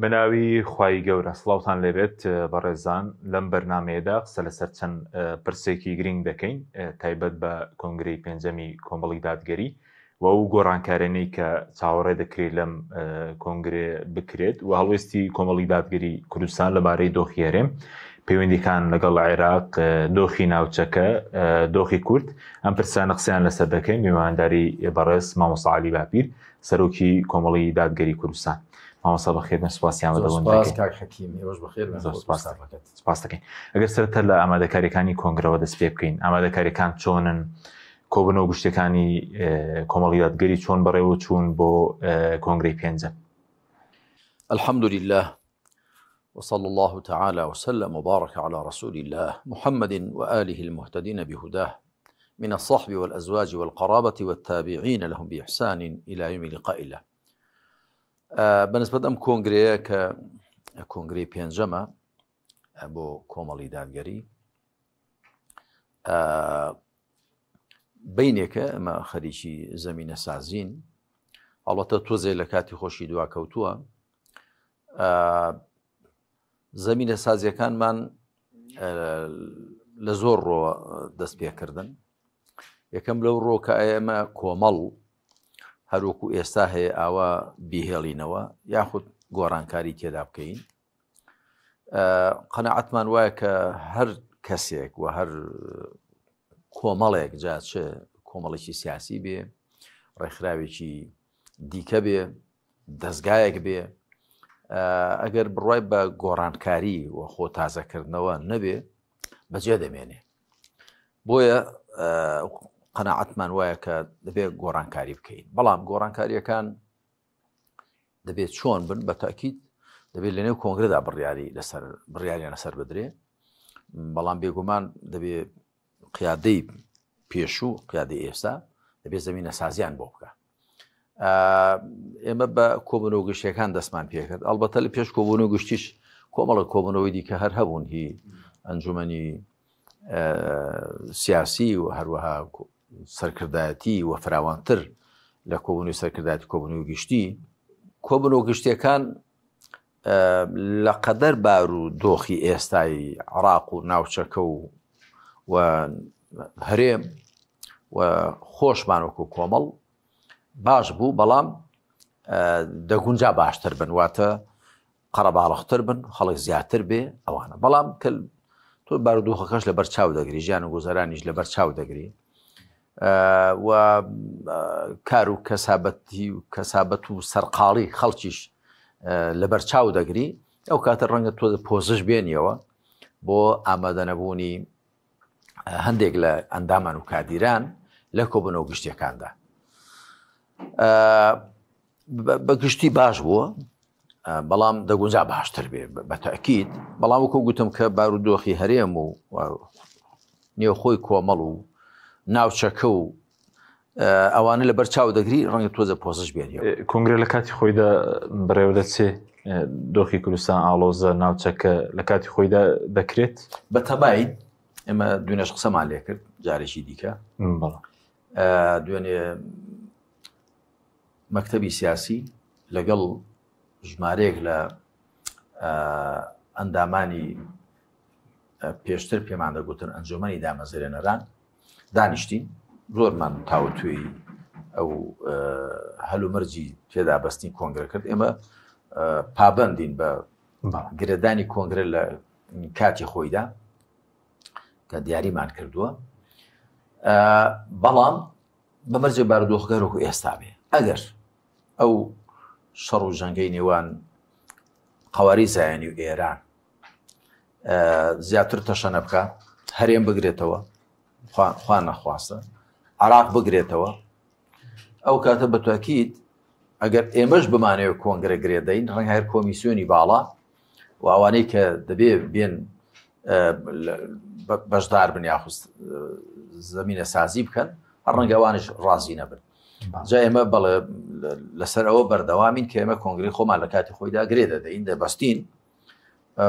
بەناوی خوای گەورە سڵاوتان لێبێت بەڕێزان لەم بەرنامەیەدا قسە لەسەر چەند پرسێکی گرنگ دەکەین تایبەت بە کۆنگرەی پێنجەمی کۆمەڵی دادگەری و ئەو گۆڕانکارانەی کە چاوەڕێ دەکرێت لەم کۆنگرێ بکرێت و هەڵوێستی کۆمەڵی دادگەری کوردستان لەبارەی دۆخی هەرێم پەیوەندیەکان لەگەڵ عێراق دۆخی ناوچەکە دۆخی کورد ئەم پرسانە قسەیان لەسەر دەکەین میوانداری بەڕێز مامۆستا عەلی باپیر سەرۆکی کۆمەڵی دادگەری کوردستان. مامۆستا بەخێر سوپاسیان بەدەوام سپاس دەکەین. ئەگەر سەرەتا لە ئامادەکاریەکانی کۆنگرەوە دەست پێ بکەین، ئامادەکاریەکان چۆنن، کۆبنەوە گشتەکانی کۆمەڵی دادگەری چۆن بەڕێوە چوون بۆ کۆنگرەی پێنجەم؟ الحمد لله وصلى الله تعالى وسلم وبارك على رسول الله محمد وآله المهتدين بهداه من الصحب والأزواج والقرابة والتابعين لهم بإحسان إلى يوم لقاء الله. بالنسبة لأم كونغري كونغري بينجمة بو كومالي دادگەری بینێکە ئەمە خەریکی زەمینە سازین، ئەڵبەتە تۆزێ لە کاتی خۆشی دواکەوتووە. زەمینە سازیەکانمان لە زۆر ڕۆ دەست پێکردن. یەکەم لەو ڕۆ کە ئێمە کۆمەڵ هەروەکو ئێستا هەیە ئاوا بیهێڵینەوە یاخود گۆڕانکاری تێدا بکەین. قەناعەتمان وایە کە هەر کەسێک و هەر کۆمەڵێک جاچە کۆمەڵێکی سیاسی بێ، ڕێکخراوێکی دیکە بێ، دەستگایەک بێ، ئەگەر بڕوای بە گۆڕانکاری و خۆ تازەکردنەوە نەبێ بەجێ دەمێنێ. بۆیە قەناعەتمان وایە کە دەبێت گۆڕانکاری بکەین، بەڵام گۆڕانکاریەکان دەبێت چۆن بن بە تاکید دەبێت لەنێو کۆنگرەدا بڕیاریان لەسەر بدرێ، بەڵام بێگومان دەبێت قیادەی پێشوو قیادەی ئێستا دەبێت زەمینە سازیان بۆ بکە. ئێمە بە کۆبنەوە گشتیەکان دەستمان پێکرد، ئەڵبەتە لە پێش کۆبنەوە گشتیش کۆمەڵە کۆبنەوەی دیکە هەر هەبوون، هی ئەنجومەنی سیاسی و هەروەها سەرکردایەتی و فراوانتر لە کۆبنەوەی سەرکردایەتی کۆبنەوەی گشتی. کۆبنەوە گشتیەکان لە قەدەر بار و دۆخی ئێستای عێراق و ناوچەکە و هەرێم و خۆشمان وەکو کۆمەڵ باش بوو، بەڵام دەگونجا باشتر بن، واتە قەرەباڵغتر بن، خەڵک زیاتر بێ ئەوانە. بەڵام کە تۆ بارودۆخەکەش لە بەرچاو دەگری، ژیان و گوزەرانیش لە بەرچاو دەگری و کار و کەسابەت و سەرقاڵی خەڵکیش لە بەرچاو دەگری، ئەو کاتە ڕەنگە تۆ پۆزش بێنیەوە بۆ ئامادە نەبوونی هەندێک لە ئەندامان و کادیران لە کۆبنەوە گشتیەکاندا. بە گشتی باش بووە، بەڵام دەگونجا باشتر بێ بە تاکید. بەڵام وەکو گوتم کە بارودۆخی هەرێم و نێوخۆی کۆمەڵ و ناوچەکە و ئەوانە لە بەرچاو دەگری، ڕەنگە تۆزە پۆزش بێنیەوە. کۆنگرە لە کاتی خۆیدا بڕێوە دەچێ دۆخی کوردستان ئاڵۆزە ناوچەکە لە کاتی خۆیدا دەکرێت بە تەباین. ئێمە دوێنێش قسەمان لێ کرد جارێکی دیکە، دوێنێ مەکتەبی سیاسی لەگەڵ ژمارەیەک لە ئەندامانی پێشتر پێمان دەگوتن ئەنجومەنی دامەزرێنەران دانیشتین، زۆرمان تاوتوێی ئەو هەلومەرجی تێدا بەستنی کۆنگرە کرد. ئێمە پابەندین بە گرێدانی کۆنگرە لە کاتی خۆیدا کە دیاریمان کردووە، بەڵام بەمەرجێ بارودۆخەکە وەکو ئێستا بێ. ئەگەر ئەو شەڕ و ژەنگەی نێوان قەواری زایانی و ئێران زیاتر تەشەنە بکە، هەرێم بگرێتەوە، خوا نەخواستە عێراق بگرێتەوە، ئەو کاتە بە تاکید ئەگەر ئێمەش بمانەوە کۆنگرە گرێدەین، ڕەنگە هەر کۆمیسیۆنی باڵا و ئەوانەی کە دەبێ بێن بەشدار بن یاخست زەمینە سازی بکەن، هەر ڕەنگە ئەوانش ڕازی نەبن. جا ئێمە بەڵێ لەسەر ئەوە بەردەوامین کە ئێمە کۆنگری خۆمان لە کاتی خۆیدا گرێ دەدەین، دەبەستین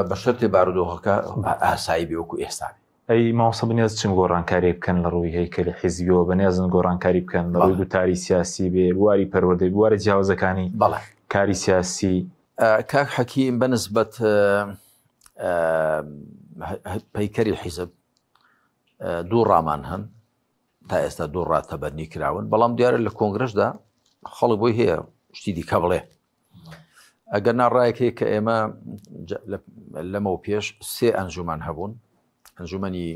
بە شەرتی بارودۆخەکە ئاسایی بێ وەکو ئێستا. ئەی مامۆستا بەنیاز چم گۆڕانکاری بکەن لە ڕووی هەیکەلی حیزبیەوە، بەنیازن گۆڕانکاری بکەن لە ڕووی دووتاری سیاسی بێ، بواری پەروەردەی، بوارە جیاوازەکانی کاری سیاسی کاک حەکیم بەنسبەت پەیکەری حیزب دوو ڕامان هەن تا ئێستا دوو ڕاتەبەرنی کراون بەڵام دیارە لە کۆنگرەشدا خەڵک بۆی هەیە شتی دیکە بڵێ ئەگەر ناڕایەک هەیە کە ئێمە لەمەوە پێش سێ ئەنجومان هەبوون ئەنجومەنی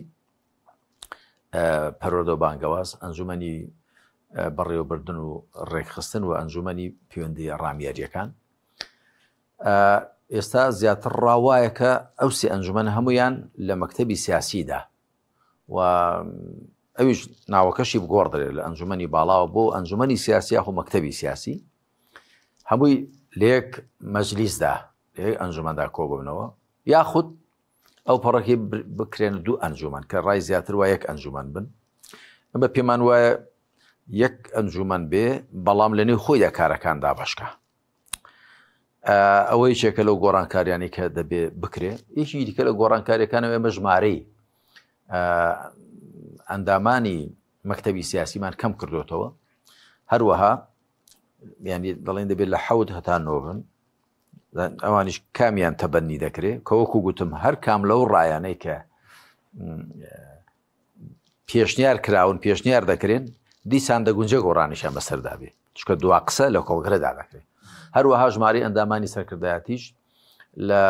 پەروەردە و بانگەواز ئەنجومەنی بەڕێوەبردن و ڕێکخستن و ئەنجومەنی پەیوەندی ڕامیاریەکان ئێستا زیاتر ڕاوایە کە ئەو سێ ئەنجومەن هەمویان لە مەکتەبی سیاسیدا و ئەویش ناوەکەشی بگۆڕدرێت لە ئەنجومەنی باڵاوە بۆ ئەنجومەنی سیاسی یاخو مەکتەبی سیاسی هەمووی لێک مەجلیسدا لێک ئەنجومەندا کۆبوونەوە یاخود ئەو پەڕەکی بکرێن دوو ئەنجومەن کە ڕای زیاتر وایە یەک ئەنجومەن بن ئەمە پێمان وایە یەک ئەنجومەن بێ بەڵام لە نێو خۆی کارەکاندا بەشکە ئەوەی چێکە لەو گۆڕانکاریانی کە دەبێ بکرێ یەکی دیکە لە گۆڕانکاریەکانەوە ئێمە ژمارەی ئەندامانی مەکتەبی سیاسیمان کەم کردوتەوە هەروەها یعنی دەڵێن دەبێت لە 7 هەتا 9 بن ئەوانیش کامیان تەبەنی دەکرێت کە وەکو گوتم هەر کام لەو ڕایانەی کە پێشنیار کراون پێشنیار دەکرێن دیسان دەگونجە گۆڕانیشان بەسەردا بێ چکە دوا قسە لە کۆنگرەدا دەکرێت هەروەها ژماری ئەندامانی سەرکردایەتیش لە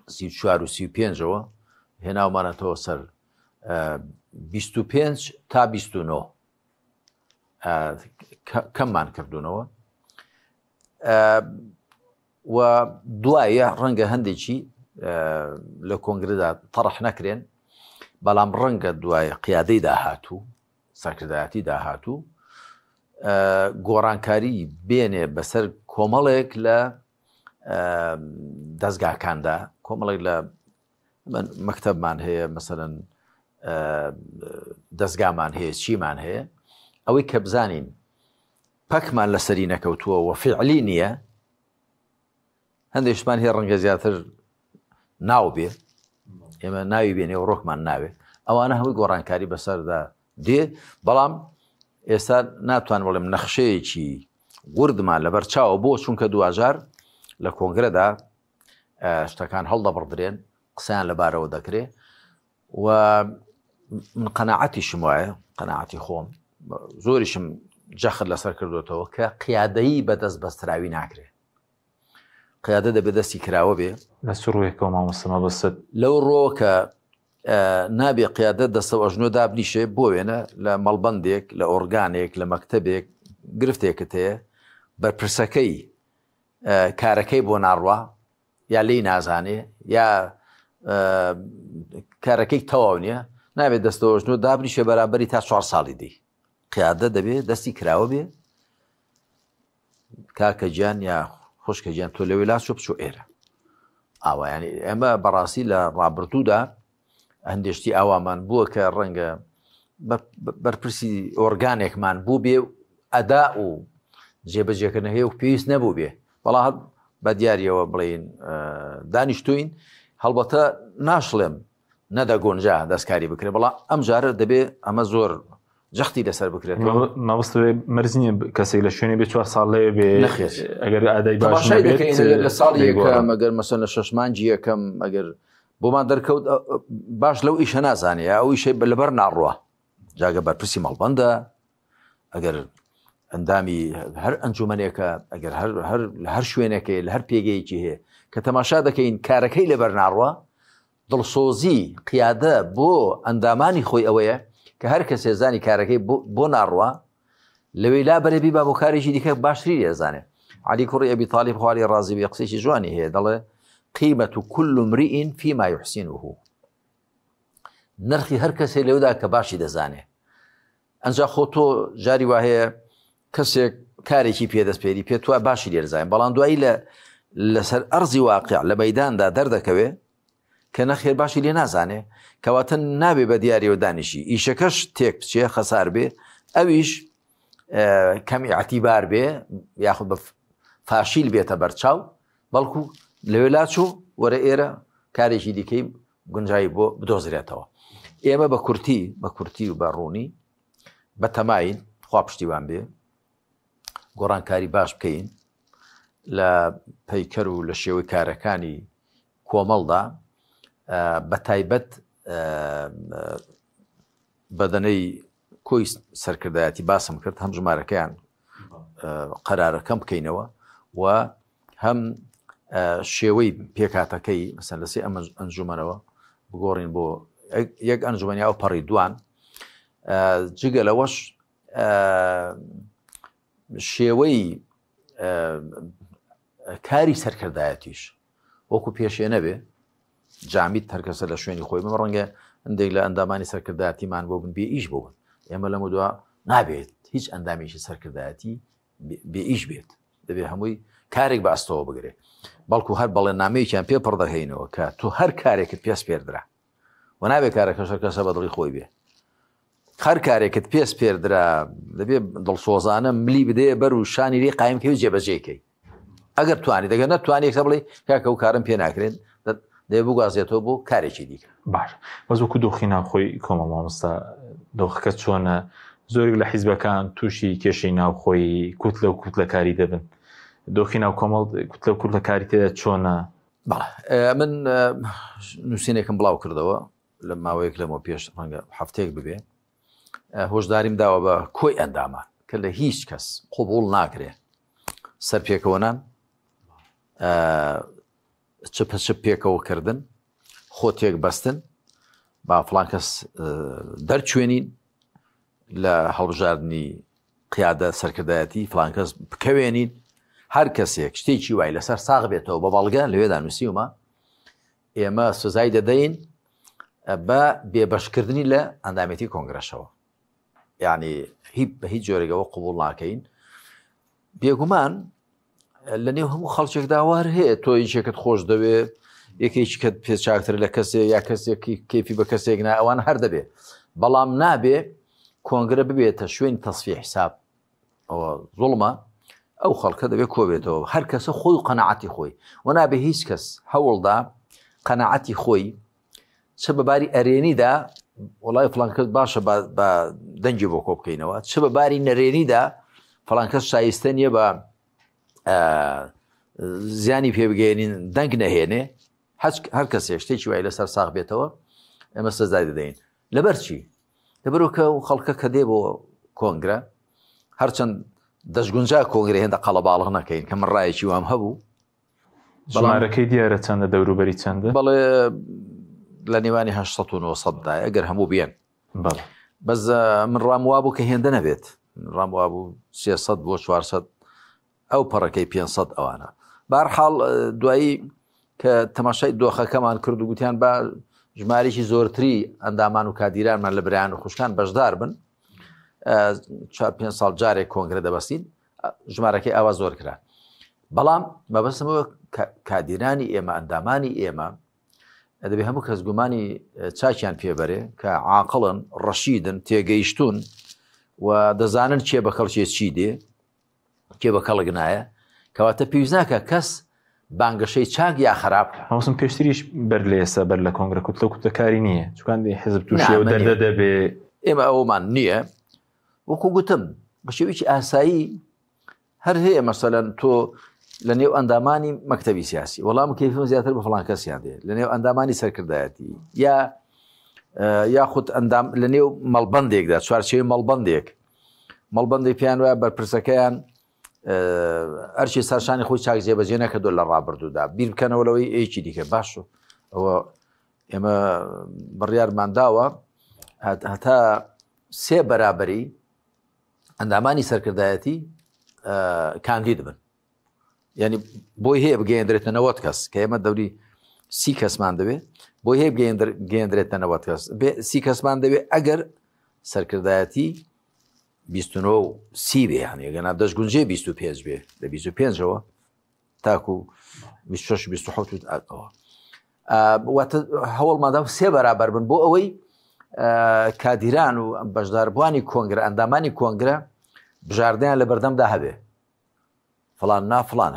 34 و 35ەوە هێناومانەتەوە سەر 25 تا 29 کەممان کردوونەوە و دوایە ڕەنگە هەندێکی لە کۆنگرەدا تەڕح نەکرێن بەڵام ڕەنگە دوایە قیادەی داهاتوو سەرکردایەتی داهاتوو گۆڕانکاری بێنێ بەسەر کۆمەڵێک لە دەستگاکاندا کۆمەڵێک لە مەکتەبمان هەیە مەسەرەن دەستگامان هەیە چیمان هەیە ئەوەی کە بزانین پەکمان لەسەری نەکەوتووە و فعلی نییە هەندێکشمان هەیە ڕەنگە زیاتر ناو بێ ئێمە ناوی بێنێ و ڕۆکمان ناوێ ئەوانە هەمووی گۆڕانکاری بەسەردا دێ بەڵام ئێستا ناتوان بڵێم نەخشەیەکی وردمان لەبەر چاوە بۆ چونکە دوجار لە کۆنگرەدا شتەکان هەڵدەبڕدرێن قسەیان لەبارەوە دەکرێت و من قەناعەتیشم وایە قەناعەتی خۆم زۆریشم جەخت لەسەر کردوێتەوە کە قیادەیی بەدەست بەستراوی ناکرێت قیادە دەبێت دەستی کراوە بێ لە سوڕوێکەوە مامۆستەمە بەست لەو ڕۆ کە نابێ قیادە دەستە ئەژنۆ دابنیشێ بۆ وێنە لە مەڵبەندێک لە ئۆرگانێک لە مەکتەبێک گرفتێکت هەیە بەرپرسەکەی کارەکەی بۆ ناڕوا یا لی نازانێ یا کارەکەی تەواو نییە نابێت دەستە ئەژنۆ دابنیشێ بەرامبەری تا 4 ساڵی دی قیادە دەبێت دەستی کراوە بێ کاکە گیان یا خۆشکە گیان تۆ لەوێ لا چۆ بچۆ ئێرە ئاوایانی ئێمە بەڕاستی لە ڕابردوودا هەندێشتی ئاوامان بووە کە ڕەنگە بەرپرسی ئۆرگانێکمان بوو بێ ئەدا و جێبەجێکردن هەیە و پێویست نەبوو بێ بەڵام بە دیاریەوە بڵێن دانیشتوین هەڵبەتە ناشڵێم نەدەگۆنجا دەستکاری بکرێت بەڵام ئەم جارە دەبێ ئەمە زۆر جەختی لەسەر بکرێت مەبەست مەرزنیە کەسێک لە شوێنی بێ 4 ساڵ لێ بێ ئەگەر ئادای باش لە ساڵی یەکەم ئەگەر مەسەن لە 6 مانجی یەکەم ئەگەر بۆمان دەرکەوت باش لەو ئیشە نازانێ ئەو ئیشەی لەبەر ناڕوە جاگە بەرپرسی مەڵبەندە ئەگەر ئەندامی هەر ئەنجومەنێکە ئەگەر لە هەر شوێنەکەی لە هەر پێگەیەکی هەیە کە تەماشا دەکەین کارەکەی لەبەر ناڕوە دڵسۆزی قیادە بۆ ئەندامانی خۆی ئەوەیە کە هەر کەسێ زانی کارەکەی بۆ ناڕوە لەوەی لا بەرەبی با بۆ کارێکی دیکە باشتری لێزانێ علی کوڕی ئەبی طالیب خواری ڕازی بێ قسێکی جوانی هەیە دەڵێ قیمة كل امرئ فيما يحسنه نرخی هەر کەسێ لەودا کە باشی دەزانێ ئەنجا خۆ تۆ جاری وهەیە کەسێک کارێکی پێدەست پێری پێ توە باشی لێرزانێ بەڵام دوایی لەسەر ئەرزی واقع لە مەیداندا دەردەکەوێ کە نەخێر باشی لێ نازانێ کەواتە نابێ بە دیاریەوە دانیشی ئیشەکەش تێک بچێ خەسار بێ ئەویش کەمی ئەعتیبار بێ یاخود بە فاشیل بێتە بەرچاو بەڵکو لەوێ لاچوو وەرە ئێرە کارێکی دیکەی گونجایی بۆ بدۆزرێتەوە ئێمە بە کورتی و بە ڕوونی بە تەماین خوا پشتیوان بێ گۆڕانکاری باش بکەین لە پەیکەر و لە شێوەی کارەکانی کۆمەڵدا بە تایبەت بەدەنەی کۆی سەرکردایەتی باسم کرد هەم ژمارەکەیان قەرارەکەم بکەینەوە و هەم شێوەی پێکاتەکەی مەسەن لەسێ ئەم ئەنجومەنەوە بگۆڕین بۆ یەک ئەنجومەنیا و پەڕی دوان جگە لەوەش شێوەی کاری سەرکردایەتیش وەکو پێشێ نەبێ جامیت هەرکەسە لە شوێنی خۆی بمە ڕەنگە هەندێک لە ئەندامانی سەرکردایەتیمان بۆ بن بێ ئیش بوون ئێمە لەمە دووە نابێت هیچ ئەندامێکی سەرکردایەتی بێ ئیش بێت دەبێت هەمووی کارێک بە ئەستەوە بگرێ بەڵکو هەر بەڵێنامەیەکیان پێ پڕدەهێنەوە کە تۆ هەر کارێکت پێس پێدرا و نابێت کارەکە شەرکەسە بە دڵی خۆی بێ هەر کارێکت پێس پێدرا دەبێت دڵسۆزانە ملی بدێ بەر و شانی لێ قایمکەی و جێبەجێکەی ئەگەر توانی دەگەر نەتوانێت بڵێ کاکە و کارم پێ ناکرێن دەبێت بگوازێتەوە بۆ کارێکی دیکە باش بەس وەکو دۆخی ناوخۆی کۆمەڵ مامۆستا دۆخەکە چۆنە زۆرێک لە حیزبەکان تووشی کێشەی ناوخۆی کووت لەو کووت لە کاری دەبن دۆخی ناو کۆمەڵ کووت لە کووت لە کاری تێدا چۆنە من نووسینێکم بڵاو کردەوە لە ماوەیەک لەمەوە پێش ڕەنگە هەفتەیەک ببێ هۆشداریم داوە بە کۆی ئەندامان کە لە هیچ کەس قوبوڵ ناکرێ سەرپێکەوەنان چ پێکەوەکردن خۆ تێک بەستن با فڵان کەس دەرچوێنین لە هەڵبژاردننی قیادە سەرکردایەتی فڵان کەس بکەوێنین هەر کەسێک شتێکی وای لەسەر ساغ بێتەوە بە بەڵگە لەوێدا نووسیومە ئێمە سزای دەدەین بە بێبەشکردنی لە ئەندامەتی کۆنگرەشەوە یعنی بە هیچ جۆرێکەوە قوبوڵ ناکەین بێگومان لە نێو هەموو خەڵکێکداوار هەیە تۆ یەکێکت خۆش دەوێت یەکێکیکەت پێ چاکتر لە کەسێک یا کەسێکی کێفی بە کەسێک نا ئەوان هەر دەبێت بەڵام نابێ کۆنگرە ببێتە شوێنی تەصفیە حساب ئەوە زوڵمە ئەو خەڵکە دەبێت کۆبێتەوە هەر کەسە خۆی و قەنەعەتی خۆی و نابێ هیچ کەس هەوڵدا قەنەعەتی خۆی چ بەباری ئەرێنیدا وڵای فڵان کەس باشە بە دەنگی بۆ کۆ بکەینەوە چ بەباری نەرێنیدا فڵان کەس شایستە نییە بە زیانی پێبگەێنین دەنگ نەهێنێ هەر کەسێک شتێکی وای لەسەر ساغ بێتەوە ئێمە سزای دەدەین لەبەر چی لەبەرەوە و خەڵکە کە دێ بۆ کۆنگرە هەرچەند دەستگونجا کۆنگرە هێندە قەڵەباڵغ نەکەین کە من ڕایەکی وام هەبوو ژمارەکەی دیارە چەندە دەوروبەری چەندە بەڵێ لە نێوانی 1970 ئەگەر هەموو بێن بەس من ڕام وابوو کە هێندە نەبێت ڕام وابوو 300 بۆ 400 ئەو پەڕەکەی 500 ئەوانە بەهەرحاڵ دوایی کە تەماشای دۆخەکەمان کرد و گوتیان بە ژمارێکی زۆرتری ئەندامان و کادیرانمان لە برایان و خوشکان بەشدار بن 4-5 ساڵ جارێک کۆنگرە دەبەستین ژمارەکەی ئاوا زۆر کرا بەڵام مەبەستمەوە کادیرانی ئێمە ئەندامانی ئێمە دەبێت هەموو کەس گومانی چاکیان پێبەرێ کە عاقڵن ڕەشیدن تێگەیشتون و دەزانن کێ بە خەڵکێ چی دێ کێ بە کەڵک نایە کەواتە پێویست ناکە کەس بانگەشەی چاک یا خراپ هەوسم پێشتریش بەر لە ئێستا بەر لە کۆنگرە کووتلە کووتەکاری نییە چکان حزب تووشێ و دەردە دەبێ ئێمە ئەومان نییە وەکو گوتم بە شێوەیەکی ئاسایی هەر هەیە مەسەلەن تۆ لە نێو ئەندامانی مەکتەبی سیاسی وەڵام کەیفم زیاتر بە فڵان کەسیان دێ لە نێو ئەندامانی سەرکردایەتی یاخود ئەندام لە نێو مەڵبەندێکدا چوارچێوی مەڵبەندێک پیان وایە بەرپرسەکەیان ئەرچی سەرشانی خۆی چاک جێبەجێ نەکردو لە ڕابردوودا بیر بکەنەوە لەوەی ئەیکی دیکە باشە ئەوە ئێمە بڕیارمان داوە هەتا 3 بەرابەری ئەندامانی سەرکردایەتی کاندید بن یعنی بۆی هەیە بگەیەندرێتە 90 کەس کە ئێمە دەوری 30 کەسمان دەبێت بۆی هەیە بگەیەندرێتە 90 کەس 30 کەسمان دەبێت ئەگەر سەرکردایەتی 29 سی بێ هەنێ گەنا دەستگونجێ 25 بێ لە 25ەوە تاکو 26 واتە هەوڵمادا 3 بەرابەر بن بۆ ئەوەی کادیران و بەشداربووانی کۆنگرە ئەندامانی کۆنگرە بژاردەیان لە بەردەمدا هەبێ فڵان نافڵان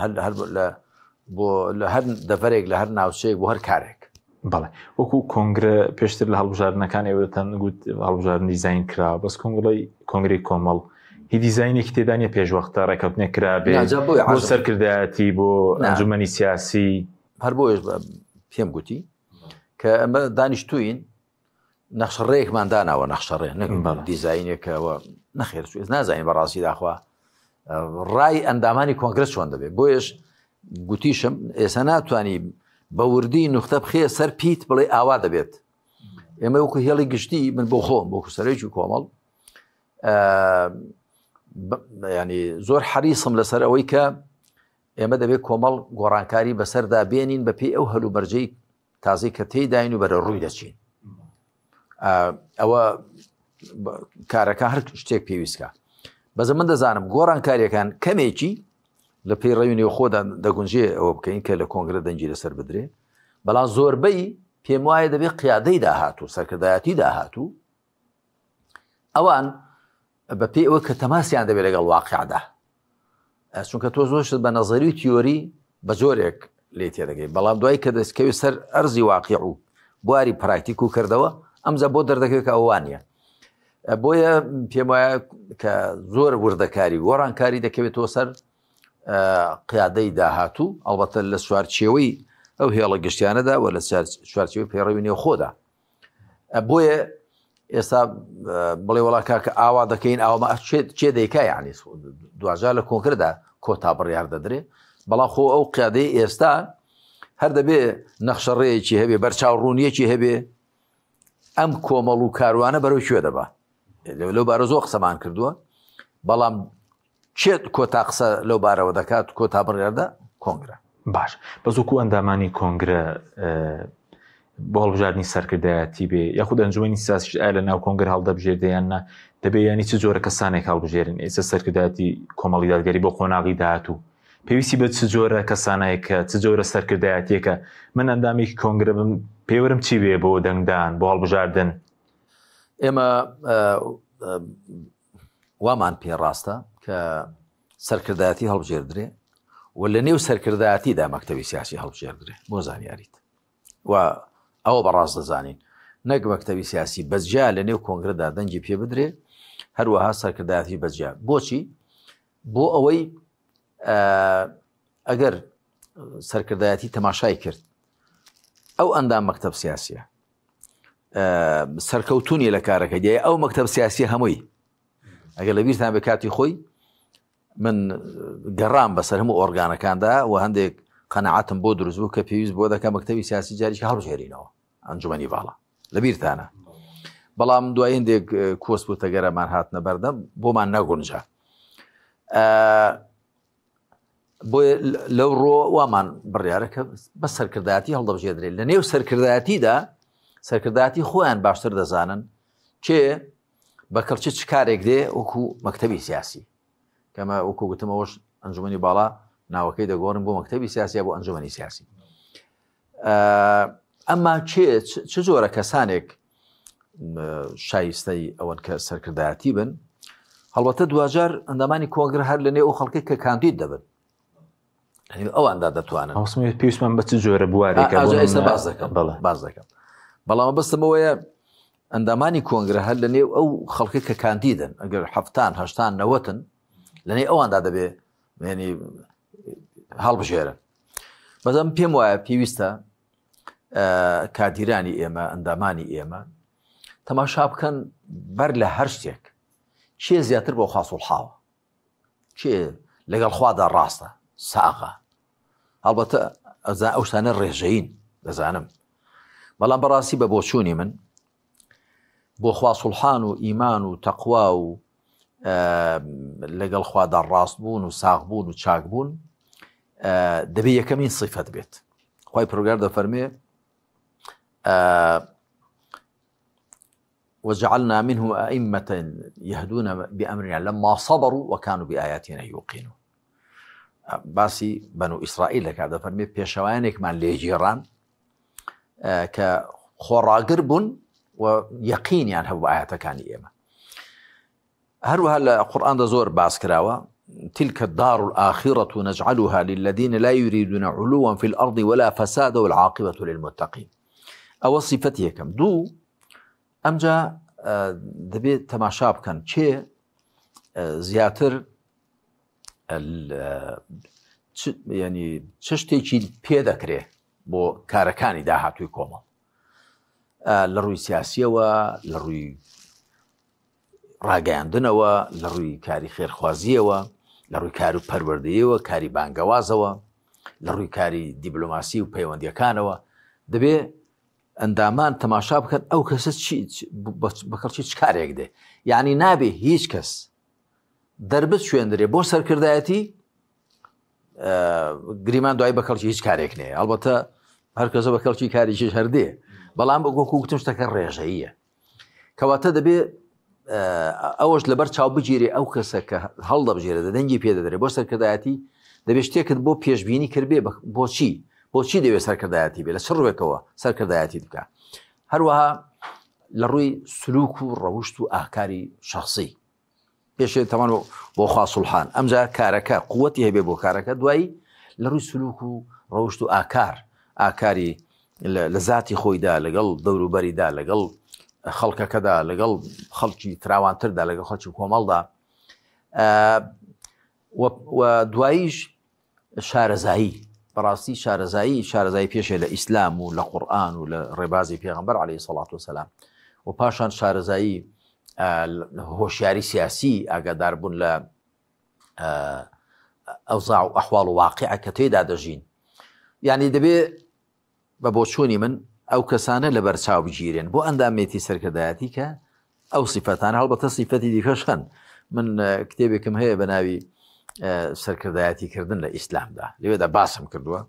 بۆ لە هەر دەڤەرێک لە هەر ناوچەیەک بۆ هەر کارێک بەڵێ وەکو کۆنگرە پێشتر لە هەڵبژاردنەکان ئێوەتەن گوت هەڵبژاردن دیزاین کرا بەس کۆنگری کۆمەڵ هی دیزاینێکی تێدانە پێشوەختە ڕێکەوتنێک کرابێ ناجا بۆ سەرکردایەتی بۆ ئەنجومەنی سیاسی هەر بۆیش پێم گوتی کە ئەمە دانیشتوین نەخشەڕێکمان داناوە نەخشەڕێ دیزاینێکەوە نەخێر نازانین بەڕاستی داخوا ڕای ئەندامانی کۆنگرس چۆن دەبێت بۆیش گوتیشم ئێستا ناتوانانی بە وردی نوختە بخێ سەر پیت بڵێ ئاوا دەبێت ئێمە وەکو هێڵی گشتی من بۆ خۆم بۆ سەرێکی کۆمەڵ ینی زۆر حەریسم لەسەر ئەوەی کە ئێمە دەبێت کۆمەڵ گۆڕانکاری بەسەردا بێنین بە پێی ئەو هەلوبەرجەی تازی کە تێداین و بەرە ڕووی دەچین ئەوە کارەکە هەر شتێک پێویستکە بەزە من دەزانم گۆڕانکاریەکان کەمێکی لە پێی ڕێوی خۆدا دەگونجێ ئەوە بکەین کە لە کۆنگرە دەنجی لەسەر بدرێ بەڵام زۆربەی پێم وایە دەبێت قیادەی داهاتوو سەرکردایەتی داهاتوو ئەوان بە پێی ئەوە کە تەماسیان دەبێت لەگەڵ واقعدا چونکە تۆ زۆرشت بە نەزەری و تیۆری بە زۆرێک لێ تێدەگەی بەڵام دوای کە دەستکەوی سەر ئەرزی واقع و بواری پراکتیک و کردەوە ئەمجا بۆ دەردەکەوێت کە ئەوانە بۆیە پێم وایە کە زۆر وردەکاری گۆڕانکاری دەکەوێتەوە سەر قیادەی داهاتوو ئەڵبەتە لە سوارچێوەی ئەو هێڵە گشتیانەدا و لە سوارچێوەی پەیڕەوی نێوخۆدا بۆیە ئێستا بڵێ وڵا کە ئاوا دەکەین ئاومە چێ دەیکا یعنی دوجار لە کۆنگرەدا کۆتا بڕیار دەدرێ بەڵام خۆ ئەو قیادەی ئێستا هەر دەبێ نەخشەڕێیەکی هەبێ بەرچاو ڕوونیەکی هەبێ ئەم کۆمەڵ و کاروانە بەرەو کوێ دەبا لەو بارە زۆر قسەمان کردووە بەڵام چێت کۆتا قسە لەو بارەوە دەکات کۆتا بڕیاردا کۆنگرە باش بەزووکو ئەندامانی کۆنگرە بۆ هەڵبژاردننی سەرکردایەتی بێ یاخود ئەنجومەنی سیاسیش ئایا لە ناو کۆنگەر هەڵدەبژێردەیاننا دەبێت ینی چ جۆرە کەسانێک هەڵبژێرن ئێستا سەرکردایەتی کۆمەڵی دادگەری بۆ قۆناغی داهاتوو پێویستی بە چ جۆرە کەسانەیەکە چ جۆرە سەرکردایەتیەکە من ئەندامێکی کۆنگرە بم پێوەرم چی بێ بۆ دەنگدان بۆ هەڵبژاردن ئێمە وامان پێڕاستە کە سەرکردایەتی هەڵبژێردرێ و لە نێو سەرکردایەتیدا مەکتەبی سیاسی هەڵبژێردرێ بۆ زانیاریت و ئەوە بەڕاست دەزانین نەک مەکتەبی سیاسی بەجیا لە نێو کۆنگرەدا دەنگی پێ بدرێ هەروەها سەرکردایەتی بەجیا بۆچی بۆ ئەوەی ئەگەر سەرکردایەتی تەماشای کرد ئەو ئەندام مەکتەب سیاسیە سەرکەوتونی لە کارەکە دیای ئەو مەکتەب سیاسی هەمووی ئەگەر لە بیرتان بە کاتی خۆی من گەڕام بەسەر هەموو ئۆرگانەکاندا و هەندێک قەنەعەتم بۆ دروست بوو کە پێویست بۆ دەکە مەکتەبی سیاسی جاریشی هەڵبژێرینەوە ئەنجومەنی باڵا لە بیرتانە بەڵام دوای هەندێک کۆس بوو تەگەرەمان هاتنە بەردەم بۆمان نەگونجە بۆیە لەو ڕۆ وامان بڕیارەکە بە سەرکردایەتی هەڵدەبژێردرێت لە نێو سەرکردایەتیدا سەرکردایەتی خۆیان باشتر دەزانن چێ بە کەڵچە چ کارێک دێ وەکو مەکتەبی سیاسی کەمە وەکو گوتمەوەش ئەنجومەنی باڵا ناوەکەی دەگۆڕن بۆ مەکتەبی سیاسی بۆ ئەنجومەنی سیاسی ئەمما چ جۆرە کەسانێک شایستەی ئەوەن کە سەرکردایەتی بن هەڵبەتە دوجار ئەندامانی کۆنگرە هەر لە نێو ئەو خەڵکی کە کاندید دەبن ئەواندا دەتوانن پێویستمان بە چ جۆرە بوارێکە باز دەکەم بەڵام بەستمەوەیە ئەندامانی کۆنگرە هەر لە نێو ئەو خەڵکی کە کاندیدن ئەگەر 70 90 لە نێو ئەواندا دەبێ ینی هەڵبژێرن بەدەم پێم وایە پێویستە کادیرانی ئێمە ئەندامانی ئێمە تەماشا بکەن بەر لە هەر شتێک چێ زیاتر بۆ خاسوڵحاوە چێ لەگەڵ خوادا ڕاستە ساغا هەڵبەتە ئەو شتانە ڕێژەین دەزانم بەڵام بەڕاستی بە بۆچوونی من بۆ خواسوڵحان و ئیمان و تەقوا و لەگەڵ خوادا ڕاست بوون و ساغ بوون و چاک بوون دەبێ یەکەمین صیفەت بێت خوای پروردگار دەفەرمێ وجعلنا منهم أئمة يهدون بأمرنا لما صبروا وكانوا بآياتنا يوقنون باسی بەنو ئیسرائیل دەکات دەفەرمێ پێشەوایانێکمان لێگیڕان کە خۆڕاگر بوون و یەقینیان هەبوو ئاەتەکانی ئێمە هەروەها لە قورئاندا زۆر باس کراوە تلك الدار الآخرة نجعلها للذين لا يريدون علوا في الأرض ولا فسادا والعاقبة للمتقين ئەوە صیفەتی یەکەم دوو ئەمجا دەبێت تەماشا بکەن چێ زیاتر ینی چ شتێکی پێ دەکرێ بۆ کارەکانی داهاتووی کۆمەڵ لە ڕووی سیاسیەوە، لە ڕووی ڕاگەیاندنەوە، لە ڕووی کاری خێرخوازیەوە، لە ڕووی کار و پەروەردەیەوە، کاری بانگەوازەوە، لە ڕووی کاری دیبلۆماسی و پەیوەندیەکانەوە دەبێ ئەندامان تەماشا بکەن ئەو کەسە بەکەڵکی چ کارێک دێ. یعنی نابێ هیچ کەس دەربست شوێندرێ بۆ سەرکردایەتی گریمان دوای بەکەڵکی هیچ کارێک نێ. ئەڵبەتە هەر کەسە بەکەڵکی کارێکیش هەردێ، بەڵام بەگۆکو گوتم شتەکە ڕێژەییە، کەواتە دەبێ ئەوەش لەبەر چاو بگیرێ ئەو کەسە کە هەڵدەبژێرە دەنگی پێدەدرێت بۆ سەرکردایەتی دەبێت شتێکت بۆ پێشبینی کردبێ بۆچی دەوێت سەرکردایەتی بێ لە چ ڕوێکەوە سەرکردایەتی بکە. هەروەها لە ڕووی سلوک و ڕەوشت و ئاکاری شخصی پێشێ تەمان بۆ خاسوڵحان ئەمجا کارەکە قووەتی هەبێ بۆ کارەکە، دوایی لە ڕووی سلوک و ڕەوشت و ئاکاری لە ذاتی خۆیدا لەگەڵ دەوروبەریدا لەگەڵ خەڵکەکەدا لەگەڵ خەڵکی تراوانتردا لەگەڵ خەڵکی کۆمەڵدا و دواییش شارەزایی. بەڕاستی شارەزایی پێشێ لە ئیسلام و لە قورئان و لە ڕێبازی پێغەمبەر عەلەیهی سەڵات وسەلام و پاشان شارەزایی هۆشیاری سیاسی ئاگاداربوون لە ئەوزاع و ئەحواڵ و واقعە کە تێدا دەژین. یعنی دەبێ بە بۆچوونی من ئەو کەسانە لە بەرچاو بگیرێن بۆ ئەندامێتی سەرکردایەتی کە ئەو سیفەتانە هەڵبەتە سیفەتی دیکەش هەن. من کتێبێکم هەیە بە ناوی سەرکردایەتیکردن لە ئیسلامدا، لەوێدا باسم کردووە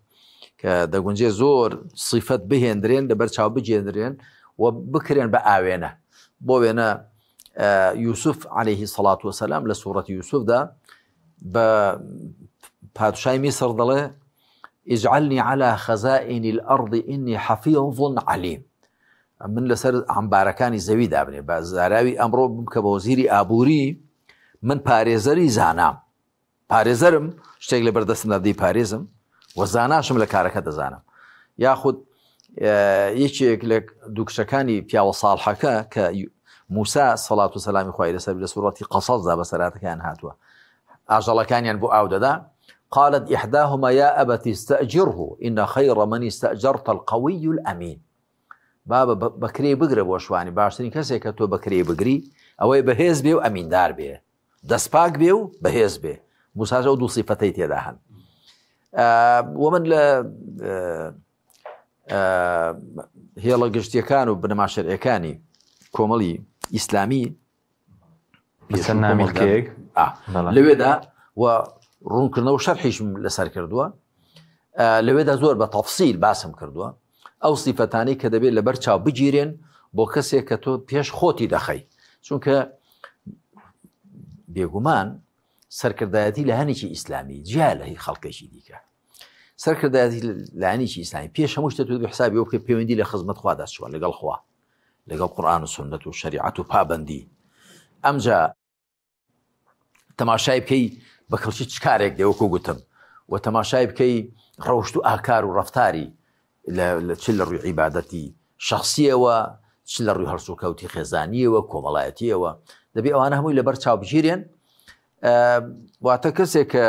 کە دەگونجێ زۆر سیفەت بهێنرێن لە بەرچاو بگێنرێن و بکرێن بە ئاوێنە. بۆ وێنە یوسف عەلەیهی سەڵات وسەلام لە سوورەتی یوسفدا بە پادشای میسر دەڵێ اجعلني على خزائن الأرض إني حفيظ عليم. من لەسەر عەمبارەکانی زەوی دابنێ بە زاراوی ئەمڕۆ بکە بە وەزیری ئابووری، من پارێزەری زانام، پارێزەرم، شتێک لە بەردەستم دەدەی پارێزم و زاناشم لە کارەکە دەزانم. یاخود یەکێک لە دووکشەکانی پیاوە ساڵحەکە کە موسا سەڵات و سەلامی خوای لەسەر لە سوورەتی قەسەسدا بەسەراتەکان هاتووە، ئاژەڵەکانیان بۆ ئاو دەدا، قالت إحداهما يا أبت استأجره إن خير من استأجرت القوي الأمين. بابا بكري بقري بوشواني باشترين كسي كتو بكري بقري أوي بهيز بيو أمين دار بيه دسباك بيو بهيز بيه. موسى جو دو صفتي تيداهن. ومن لا هي لقشتي كانوا بنما شرعكاني كوملي إسلامي بسنا ملكيك لويدا و ڕوونکردنەوە شەرحیشم لەسەر کردووە، لەوێدا زۆر بە تەفسیل باسم کردووە ئەو سیفەتانەی کە دەبێت لەبەر چاو بگیرێن بۆ کەسێک کە تۆ پێش خۆتی دەخەی. چونکە بێگومان سەرکردایەتی لە هەنێکی ئیسلامی جیا لە هی خەڵکێکی دیکە. سەرکردایەتی لە هەنێکی ئیسلامی پێش هەموو شتە تۆ حسابی ئەو بکە پەیوەندی لە خزمەت خوا دەچووە لەگەڵ خوا، لەگەڵ قورئان و سوننەت و شەریعەت و پابەندی. ئەمجا تەماشای بکەی بەکەڵکی چ کارێک دێوەکو گوتم و تەماشای بکەی ڕەوشت و ئاکار و ڕەفتاری چ لە ڕووی عیبادەتی شەخسیەوە، چ لە ڕووی هەڵسو کەوتی خێزانیەوە کۆمەڵایەتیەوە، دەبێ ئەوانە هەمووی لەبەر چاو بگیرێن. واتە کەسێک کە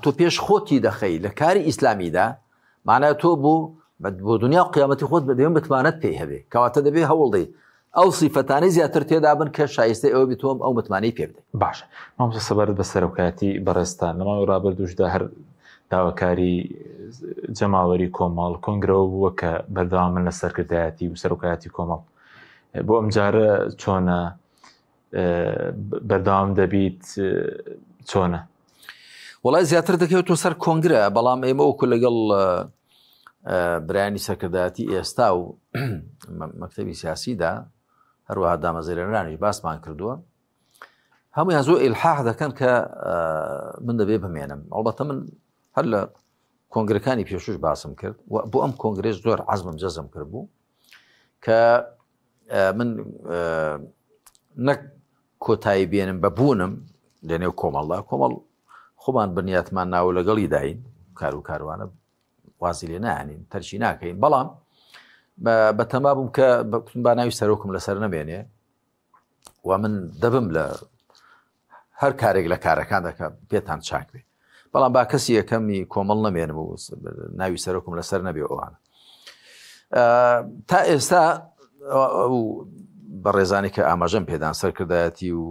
تۆ پێش خۆتی دەخەی لە کاری ئیسلامیدا، معنای تۆ بۆ دنیا و قیامەتی خۆت دەبێن بتوانێت پێی هەبێ، کەواتە دەبێ هەوڵدەی ئەو سیفەتانەی زیاتر تێدا بن کە شایستەی ئەوە بتۆم ئەو متمانەی پێ بدەین. باشە مامۆستا سەبارەت بە سەرۆکایەتی بەڕێستان لەماوەی ڕابردووشدا هەر داواکاری جەماوەری کۆمەڵ کۆنگرەوە بووە کە بەردەوامن لە سەرکردایەتی و سەرۆکایەتی کۆمەڵ. بۆ ئەم جارە چۆنە بەردەوام دەبیت، چۆنە؟ وەڵای زیاتر دەکەوێتەوە سەر کۆنگرە، بەڵام ئێمە وەکو لەگەڵ برایانی سەرکردایەتی ئێستا و مەکتەبی سیاسیدا هەروەها دامەزێرێنرانیش باسمان کردووە، هەمویان زۆر ئیلحاح دەکەن کە من دەبێ بمێنم. ئەڵبەتە من هەر لە کۆنگرەکانی پێشوش باسم کرد و بۆ ئەم کۆنگرێش زۆر عەزمم جەزم کرد بوو کە من نەک کۆتایی بێنم بە بوونم لە نێو کۆمەڵدا، کۆمەڵ خۆمان بنیاتمان ناوە لەگەڵی داین، کار و کاروانە وازی لێ نانین، تەرچی ناکەین، بەڵام بە تەما بووم کە با ناوی سەرۆکم لەسەر نەبێنێ و من دەبم لە هەر کارێک لە کارەکان دەکە پێتان چاک بێ بەڵام با کەسی یەکەمی کۆمەڵ نەمێنم و ناوی سەرۆکم لەسەر نەبێ ئەوانە تا ئێستا بە ڕێزانی کە ئاماژەم پێدان سەرکردایەتی و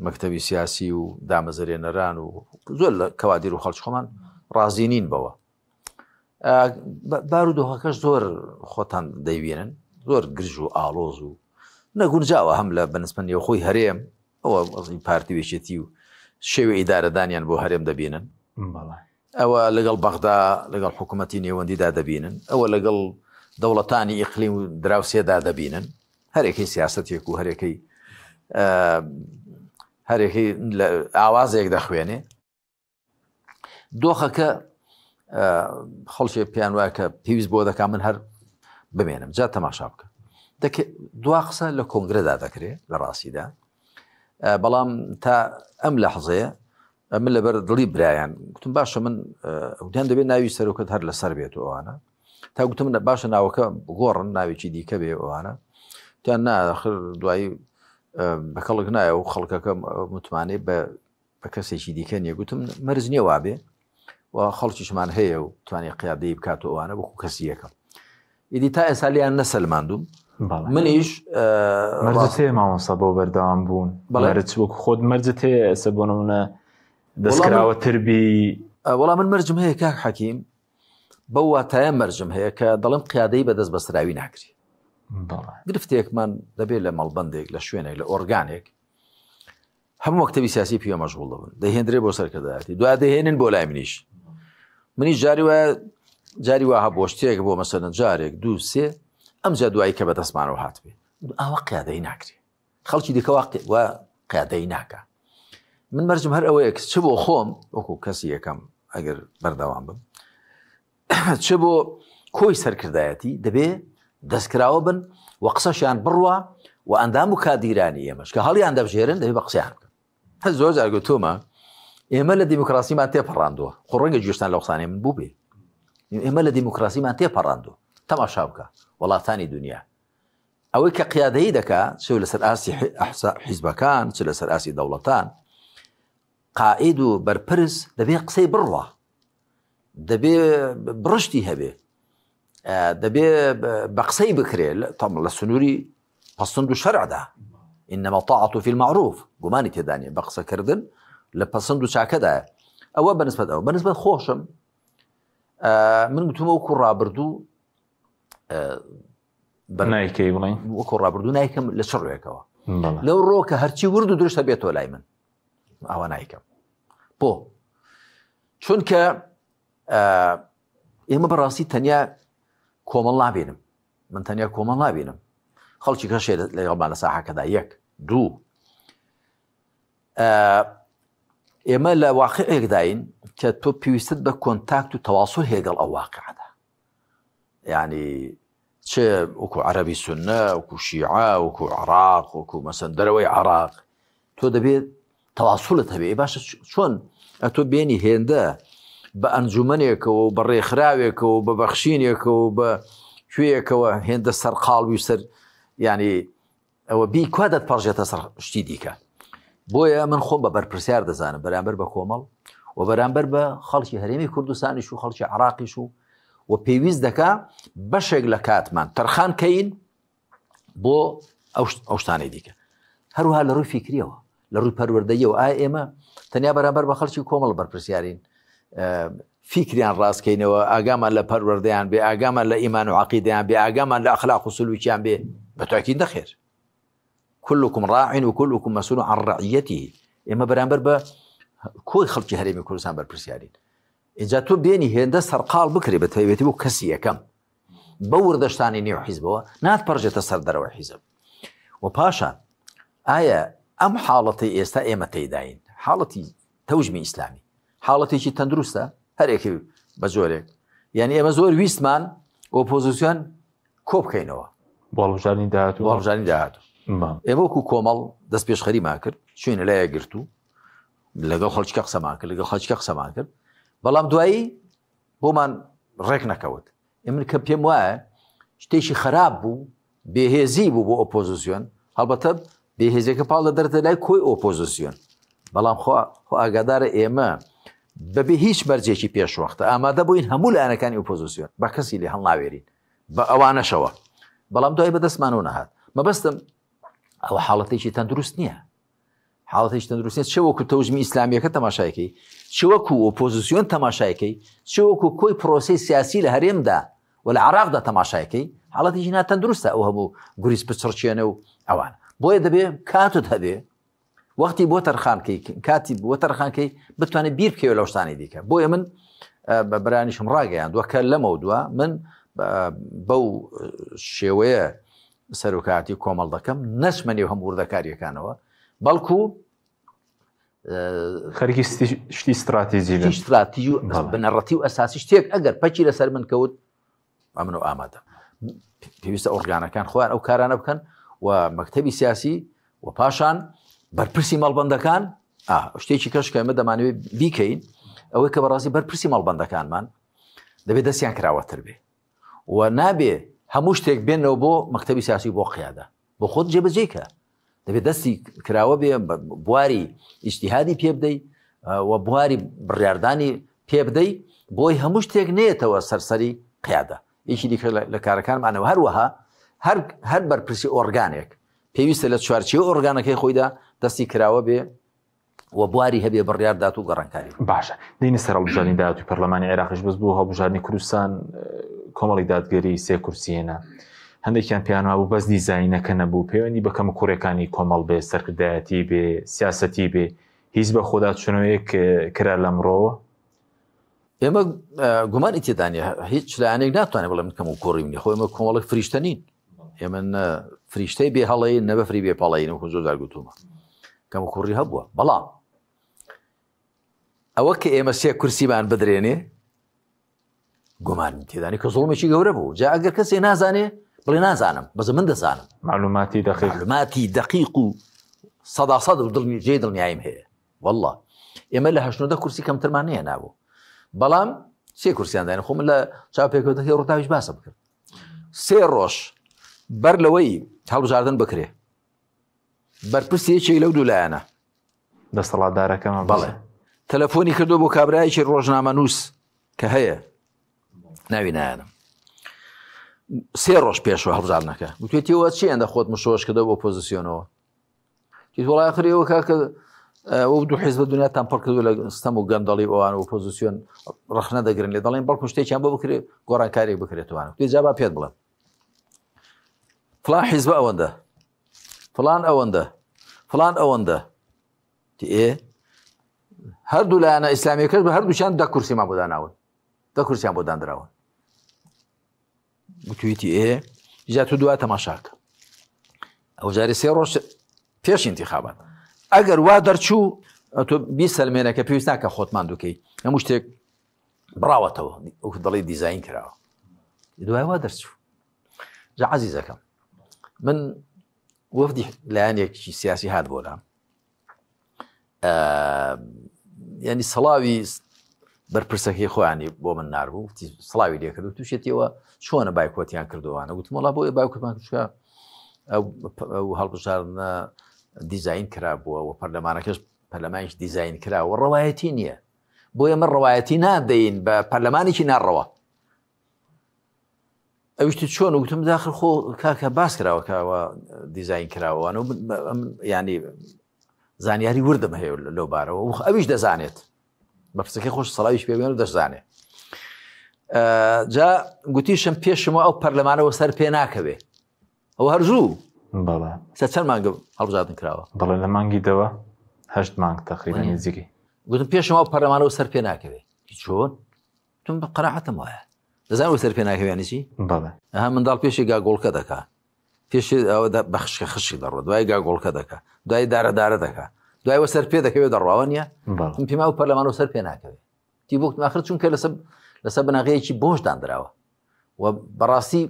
مەکتەبی سیاسی و دامەزرێنەران و زۆر لە کەوادیر و خەڵک خۆمان ڕازی نین بەوە بارودۆخەکەش زۆر خۆتان دەیبینن زۆر گرژ و ئاڵۆز و نەگونجاوە هەم لە بەنسبەت نێوخۆی هەرێم ئەوە پارتی وێچێتی و شێوە ئیدارەدانیان بۆ هەرێم دەبینن ئەوە لەگەڵ بەغدا لەگەڵ حکوومەتی نێوەندیدا دەبینن ئەوە لەگەڵ دەوڵەتانی ئیقلیم و دراوسێدا دەبینن هەرێکی سیاسەتێک و هەرێکی ئاوازێک دەخوێنێ دۆخەکە خەڵکی پیان وایە کە پێویست بۆ دەکا من هەر بمێنم جا تەماشا بکە دوا قسە لە کۆنگرەدا دەکرێت لە ڕاستیدا بەڵام تا ئەم لەحزەیە من لەبەر دڵی برایان گوتم باشە من وتیان دەبێت ناوی سەرۆکەت هەر لەسەر بێت ئەوانە تا گوتم باشە ناوەکە گۆڕن ناوێکی دیکە بێ ئەوانە تیان ناخر دوایی بە کەڵک نایە و خەڵکەکە متمانێ بە کەسێکی دیکە نییە گوتم مەرج نییە وابێ و خەڵکیشمان هەیە و توانێت قیادەی بکات و ئەوانە بەخو کەسی یەکە ئیدی تا ئێستا لیان نەسەلماندوم منیش مەرجت هەیە مامۆستا بۆ بەردەوام بوون مەرج وەکو خۆت مەرجت هەیە ئێستا بۆ نمونە دەستکراوە تربی وەڵام من مەرجم هەیە کاک حەکیم بەو واتایە مەرجم هەیە کە دەڵم قیادەی بەدەست بەسراوی ناکری گرفتێکمان دەبێت لە مەڵبەندێک لە شوێنێک لە ئۆرگانێک هەموو مەکتەبی سیاسی پێوە مەشغوڵ دەبن دەهێنرێ بۆ سەرکردایەتی دوای دەهێنن بۆ لای منیش جاری وە هەبوو شتێک بۆ مەسەلەن جارێک دوو سێ ئەمجا دوایی کە بەدەستمانەوە هات بێ ئاوا قیادەی ناکرێ خەڵکی دیکە وا قیادەی ناکە من مەرجم هەر ئەوەیە چ بۆ خۆم وەکو کەسی یەکەم ئەگەر بەردەوام بم چ بۆ کۆی سەرکردایەتی دەبێ دەستکراوە بن و قسەشیان بڕوە و ئەندام و کادیرانی ئێمەش کە هەڵیان دەبژێرن دەبێ بە قسەیان بکەن هەر زۆر جار گوتومە ئێمە لە دیموکراسیمان تێپەڕاندووە خۆ ڕەنگە گوێشتان لە قسانێ من بوو بێ ئێمە لە دیموکراسیمان تێپەڕاندووە تەماشا بکە وڵاتانی دنیا ئەوەی کە قیادەیی دەکا چ لەسەر ئاسی حیزبەکان چ لەسەر ئاسی دەوڵەتان قائید و بەرپرس دەبێ قسەی بڕوە دەبێ بڕشتی هەبێ دەبێ بە قسەی بکرێ لە سنووری پەسەند و شەرعدا ئینەمە طاعەت فی المعروف گومانی تێدانێ بە قسەکردن لە پەسەند و چاکەدایە ئەوە بەنسبەت خۆشم من گوتومە وەکو ڕابردوو نایکەی بڵێن وەکو ڕابردوو نایکەم لە چ ڕوێکەوە لەو ڕۆکە هەرچی ورد و درشتە بێتەوە لای من ئەوە نایکەم بۆ چونکە ئێمە بەڕاستی تەنیا کۆمەڵ نابێنم من تەنیا کۆمەڵ نابێنم خەڵکی کەشێ لەگەڵمان لە ساحەکەدا یەک دوو ئێمە لە واقعێکداین کە تۆ پێویستت بە کۆنتاکت و تەواصل هێگەڵ ئەو واقعەدا یعنی چ وەکو عەرەبی سونە وەکو شیعە وەکو عێراق وەکو مەسەن دەرەوەی عێراق تۆ دەبێت تەواصلت هەبێ باشە چۆن تۆ بێنی هێندە بە ئەنجومەنێکەوە و بە ڕێکخراوێکەوە و بە بەخشینێکەوە و بە کوێیەکەوە هێندە سەر قاڵوی سەر ینی ئەوە بی کوا دەتپەڕژێتە سەر شتی دیکە بۆیە من خۆم بە بەرپرسیار دەزانم بەرامبەر بە کۆمەڵ و بەرامبەر بە خەڵکی هەرێمی کوردستانیش و خەڵکی عێراقیش و پێویست دەکا بەشێک لە کاتمان تەرخان کەین بۆ ئەو شتانەی دیکە هەروها لە ڕووی فیکریەوە لە ڕووی پەروەردەییەوە ئایا ئێمە تەنیا بەرامبەر بە خەڵکی کۆمەڵ بەرپرسیارین فیکریان ڕاستکەینەوە ئاگامان لە پەروەردەیان بێ ئاگامان لە ئیمان و عەقیدەیان بێ ئاگامان لە ئەخلاق و سلووکیان بێ بەتاکید نەخێر كلكم راع وكلكم مسؤول عن رعيته ئێمە بەرامبەر بە کۆی خەڵکی هەرێمی کوردستان بەرپرسیارین اینجا تۆ بێنی هێندە سەرقاڵ بکرێ بە تایبەتی بۆ کەسی یەکەم بە وردەشتانی نێو حیزبەوە ناتپەڕژێتە سەر دەرەوە حیزب و پاشان ئایا ئەم حاڵەتی ئێستا ئێمە تێداین حاڵەتی تەوژمی ئیسلامی حاڵەتێکی تەندروستە هەرێکی بە زۆرێک یعنی ئێمە زۆر ویستمان ئۆپۆزیسیۆن کۆ بکەینەوە بۆ هەڵبژاردننی داهاتوو ئێمە وەکو کۆمەڵ دەست پێشخەریمان کرد شوێنە لایە گرت و لەگەڵ خەڵکیکە قسەمان کرد لەگەڵ خەڵکیکە قسەمان کرد بەڵام دوایی بۆمان ڕێک نەکەوت ئێمە کە پێم وایە شتێکی خراپ بوو بێهێزی بوو بۆ ئۆپۆزیسیۆن هەڵبەتە بێهێزیەکە پاڵ دەدەرێتە لای کۆی ئۆپۆزیسیۆن بەڵام خۆ ئاگادارە ئێمە بەبێ هیچ مەرجێکی پێشوەختە ئامادە بووین هەموو لایەنەکانی ئۆپۆزیسیۆن بە کەسی لێ هەڵناوێرین بە ئەوانەشەوە بەڵام دوای بەدەستمانەوە نەهات مەبەستم ئەوە حاڵەتێکی تەندروست نییە حاڵەتێکی تەندروست نیە چ وەکو تەوژمی ئیسلامیەکە تەماشایەکەی چ وەکو ئۆپۆزیسیۆن تەماشایەکەی چ وەکو کۆی پرۆسەی سیاسی لە هەرێمدا و لە عراقدا تەماشایەکەی حاڵەتێکی ناتەندروستە ئەو هەموو گوریس بچڕچێنە و ئەوان بۆیە دەبێ کاتت هەبێ وەختی بۆ تەرخانکەی کاتی بۆ تەرخانکەی بتوانێت بیر بکەوێت لە شتانی دیکە بۆیە من بە بەرانیشم ڕاگەیاندووە کە لەمە دووە من بەو شێوەیە سەرۆکاتی کۆمەڵ دەکەم نەچمە نێو هەموو وردەکاریەکانەوە بەڵکو خەریکی شتی استراتیژی بنەڕەتی و ئەساسی شتێک ئەگەر پەچی لەسەر من کەوت ئەمن و ئامادە پێویستە ئۆرگانەکان خۆیان ئەو کارانە بکەن و مەکتەبی سیاسی و پاشان بەرپرسی مەڵبەندەکان شتێکی کەش کە ئێمە دەمانوێت بیکەین ئەوەی کە بەڕاستی بەرپرسی مەڵبەندەکانمان دەبێت دەستیان کراوەتر بێ و نابێ هەموو شتێک بێنەوە بۆ مەکتەبی سیاسی بۆ قیادە بۆ خۆت جێبەجێکە دەبێت دەستی کراوە بێ بواری ئیجتیهادی پێ بدەی و بواری بڕیاردانی پێ بدەی بۆی هەموو شتێک نێتەوە سەرسەری قیادە یەکی دیکە لە کارەکانمانەوە هەروەها هەر بەرپرسی ئۆرگانێک پێویستە لە چوارچێوە ئۆرگانەکەی خۆیدا دەستی کراوە بێ و بواری هەبێ بڕیاردات و گەڕانکاری باشە دەینە سەر هەڵبژاردننی داهاتووی پەرلەمانی عێراقیش بەس بۆ هەڵبژاردننی کوردستان کۆمەڵی دادگەری سێ کورسیێنە هەندێکیان پیانوا بوو بەس دیزاینەکە نەبوو پەیوەندی بە کەمە کوڕەکانی کۆمەڵ بێ سەرکردایەتی بێ سیاسەتی بێ هیچ بە خۆدا چونەوەیەک کرا لەمڕۆوە ئێمە گومانی تێدانە هیچ لایەنێک ناتوانێت بڵێ من کەم و کوڕی منی خۆ ئێمە کۆمەڵێک فریشتە نین ئێمە فریشتەی بێ هەڵەیە نەبەفری بێ پاڵین و زۆر دارگوتومە کەم و کوڕی هەبووە بەڵام ئەوە کە ئێمە سێ کورسیمان بدرێنێ گومان تێدانی کە زۆڵمێکی گەورە بوو جا ئەگەر کەسێ نازانێ بڵێ نازانم بەزە من دەزانم معلوماتی دقیق و سەداسەد جێ دڵنیایم هەیە والله ئێمە لە 80 کورسی کەمترمان نییە نابوو بەڵام سێ کورسیان داین خۆ من لە چاوپێکەوتەکەی ڕووداویش باسە بکرد سێ ڕۆژ بەر لەوەی هەڵبژاردن بکرێ بەرپرسی یەکێک لەو دوو لایەنە دەسەڵاتدارەکەمان بەڵێ تەلەفۆنی کردو بۆ کابرایەکی ڕۆژنامە نووس کە هەیە ناوی نایەنم سێ ڕۆژ پێشەوە هەڵبژاردنەکە گوتێتیەوە چی ئەندە خۆت مشۆش کردەوە بۆ ئۆپۆزیسیۆنەوە دیت وەڵای ئاخرەوە کاکە ئەو دوو حیزب دنیاتان پڕ کردو لە ستەم و گەندەڵی ئەوان ئۆپۆزیسیۆن ڕەخنە دەگرن لێ دەڵێن بەڵکو شتێکیان بۆ بکرێت گۆڕانکارێک بکرێتوانە دوێ جا با پێت بڵێم فلان حیزب ئەوەندە فلان ئەوەندە فلان ئەوەندە هەردوو لایەنە ئیسلامیەکەش بە هەردووشیان دە کورسیمان بۆ داناون دە کورسیان بۆ دانراون گوتویتی جا تو دوای تەماشاکە ئەو جارێ سێ ڕۆژ پێش ئینتیخابات ئەگەر وا دەرچوو تۆ بیسەلمێنەکە پێویست ناکە خۆتمان دووکەی هەموو شتێک بڕاوەتەوە ئەو دەڵی دیزاین کراوە دوای وا دەرچوو جا عەزیزەکەم من وەفدی لایەنێکی سیاسی هات بۆ لام ینی سەڵاوی بەرپرسەکەی خۆیانی بۆ من ناربوو سڵاوی لێکرد و تووشێتیەوە چۆنە بایکۆتیان کردووانە گوتم وەڵا بۆیە بایکوتمان کردکە ئەو هەڵبژاردنە دیزاین کرابووە و پەرلەمانەکەش پەرلەمانیش دیزاین کراوە ڕەوایەتی نییە بۆیە من ڕەوایەتی نادەین بە پەرلەمانێکی ناڕەوە ئەویشتی چۆن وتم داخل خۆ کاکە باس کراوە کاوە دیزاین کراوەوانە و ینی زانیاری وردم هەیە لەو بارەوە ئەویش دەزانێت بە پرسەکەی خۆش سەڵاویش پێبێن و دەشزانێ جا گوتیشم پێشمەوە ئەو پەرلەمانەوە سەر پێ ناکەوێ ئەو هەرزوو چەند مانگە هەڵبژاردن کراوە بەڵێ لە مانگی دەوە 8 مانگ تقریبا نزیکی گوتم پێشمەوە پەرلەمانەوە سەر پێ ناکەوێ چۆن تم بە قەناعەتم وایە دەزانەوە سەر پێ ناکەوێنی چی ئەها منداڵ پێشی گاگۆڵکە دەکا پێشی ئەوە بەخشکە خشی دەڕۆ دوای گاگۆڵکە دەکا دوای دارە دەکا دوایەوە سەر پێ دەکەوێت دەڕاوە نیە پێما و پەرلەمانەوە سەر پێ ناکەوێت تی بۆ ماخر چونکە لەسەر بناغەیەکی بۆش دانراوە و بەڕاستی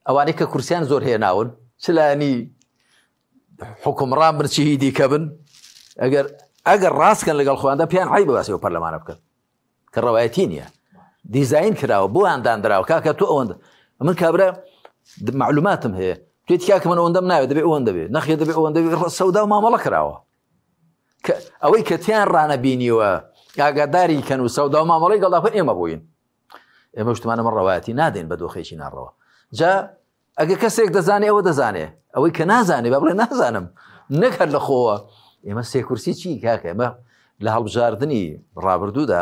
ئەوانەی کە کورسیان زۆر هەیە ناون چلانی حکومڕان برچی دیکە بن ئەگەر ڕاستکەن لەگەڵ خۆیاندا پیان حی بەباسی و پەرلەمانە بکەن کە ڕەوایەتی نییە دیزاین کراوە بۆیان دانراوە کاکە تۆ ئەوەندە من کابرا معلوماتم هەیە توێت کاکە من ئەوەندەم ناوێت دەبێت ئەوەندە بێت نەخێ دەبێت ئەوەندە سەودا و مامەڵە کراوە ئەوەی کە تیان ڕانەبینیوە ئاگاداری کەن و سەودا و مامەڵی گەڵا ئێمە بووین ئێمە شتمانە من ڕەوایەتی نادەین بە دۆخێکی ناڕەوە جا ئەگە کەسێک دەزانێ ئەوە دەزانێ ئەوەی کە نازانێ با بڵێ نازانم نەک هەر لە خۆوە ئێمە سێکورسی چی کاکە ئێمە لە هەڵبژاردننی ڕابردوودا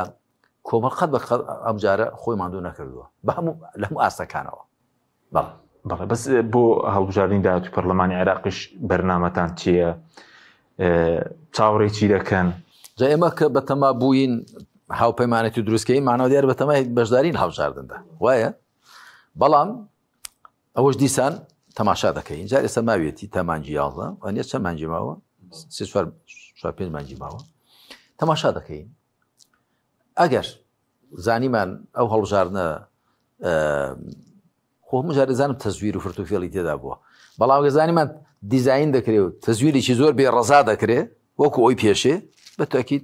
کۆمەڵ قەت بە ئەم جارە خۆی ماندوو نەکردووە بە هەموو لە هەموو ئاستەکانەوە بەڵێ بەس بۆ هەڵبژاردننی داهاتووی پەرلەمانی عێراقیش بەرنامەتان چییە چاوەڕێکی دەکەن جا ئێمە کە بەتەما بووین هاوپەیمانێتی دروستکەی مانەوە دیار بەتەمای بەشدارین هەڵبژاردندا وایە بەڵام ئەوەش دیسان تەماشا دەکەین جار ئێستا ماوێتی تەمانجی یاڵە وانە چەند مانجی ماوە 4 مانجی ماوە تەماشا دەکەین ئەگەر زانیمان ئەو هەڵبژاردنە خۆ مجارە زانم تەزویر و فرتوفێڵی تێدا بووە بەڵام گەزانیمان دیزاین دەکرێت و تەزویرێکی زۆر بێ ڕەزا دەکرێت وەکو ئەوی پێشێ بە تاکید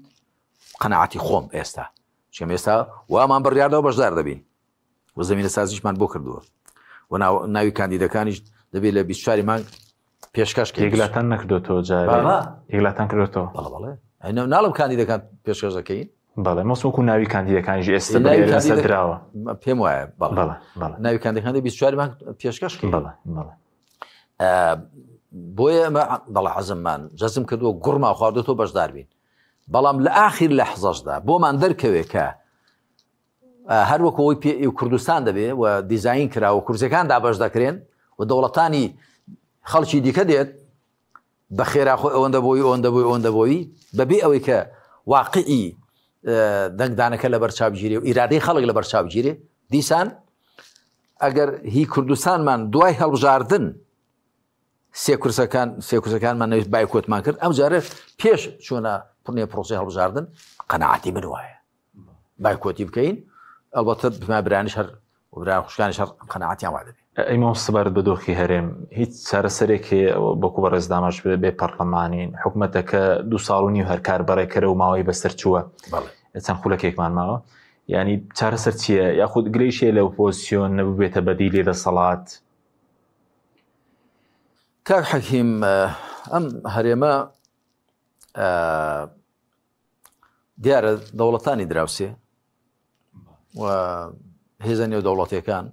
قەناعەتی خۆم ئێستا چێم ئێستا وامان بڕیاردەوە بەشدار دەبین و زەمینە سازیشمان بۆ کردووە و ناوی کاندیدەکانیش دەبێت لە 24 مانگ پێشکەش یەکلاتان نەکردوێتەوە جارێ یەکلاتان کردوێتەوە بەڵێ ناڵم کاندیدەکان پێشکەش دەکەین بەڵێ مەسوەکو ناوی کاندیدەکانیش ئێستا سەردراوە پێم وایە ناوی کاندیدەکان 24 مانگ پێشکەش بۆیە ئەمە بەڵێ حەزممان جەزم کردووە گوڕما خواردێتەوە بەشدار بین بەڵام لە ئاخیر لە حەزەشدا بۆمان دەرکەوێت کە هەر وەکەوەی کوردستان دەبێت و دیزاین کراوە کورسەکان دابەش دەکرێن و دەوڵەتانی خەڵکی دیکە دێت بە خێراخۆی ئەوەندە بۆی ئەوەندە بۆی بەبێ ئەوەی کە واقعی دەنگدانەکە لە بەرچاوگیری و ئیرادەی خەڵک لە بەرچاوگیری دیسان ئەگەر هی کوردستانمان دوای هەڵبژاردن سێکورسەکانمان نەویست بایکۆتمان کرد ئەم جارە پێش چۆنە پڕنیە پرۆسی هەڵبژاردن قەناعەتی من وایە بایکۆتی بکەین ئەلبەتە برانیش هەر و بران خوشکانیش هەر قەناعەتیان وا دەبێت ئەیمە سەبارەت بە دۆخی هەرێم هیچ چارەسەرێکی بەکو بەڕێز داماش بێ پەرلەمانین حکوومەتەکە 2 ساڵ و نیو هەر کاربەڕێکەرە و ماوەی بەسەر چووە چەند خولەکێکمان ماوە ینی چارەسەر چییە یاخود گرێشیە لە ئۆپۆزیسیۆن نەبووبێتە بەدیلی دەسەڵات کاک حەکیم ئەم هەرێمە دیارە دەوڵەتانی دراوسێ و هێزە نێو دەوڵەتیەکان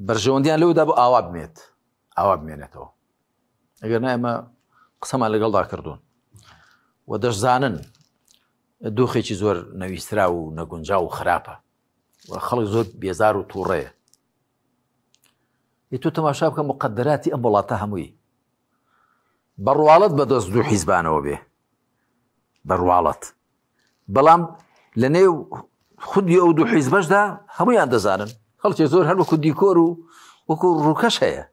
بەرژەوەندیان لەودا بۆ ئاوا بمێنێتەوە ئەگەر نایمە قسەمان لەگەڵدا کردوون و دەشزانن دۆخێکی زۆر نەویسترا و نەگونجا و خراپە و خەڵک زۆر بێزار و تووڕەیە تۆ تەماشا بکە مقدراتی ئەم وڵاتە هەمووی بەڕواڵەت بەدەست دوو حیزبانەوە بێ بەڕواڵەت بەڵام لە نێو خودی ئەو دوو حیزبەشدا هەموویان دەزانن خەڵکی زۆر هەر وەکو دیکۆر و وەکو ڕووکەش هەیە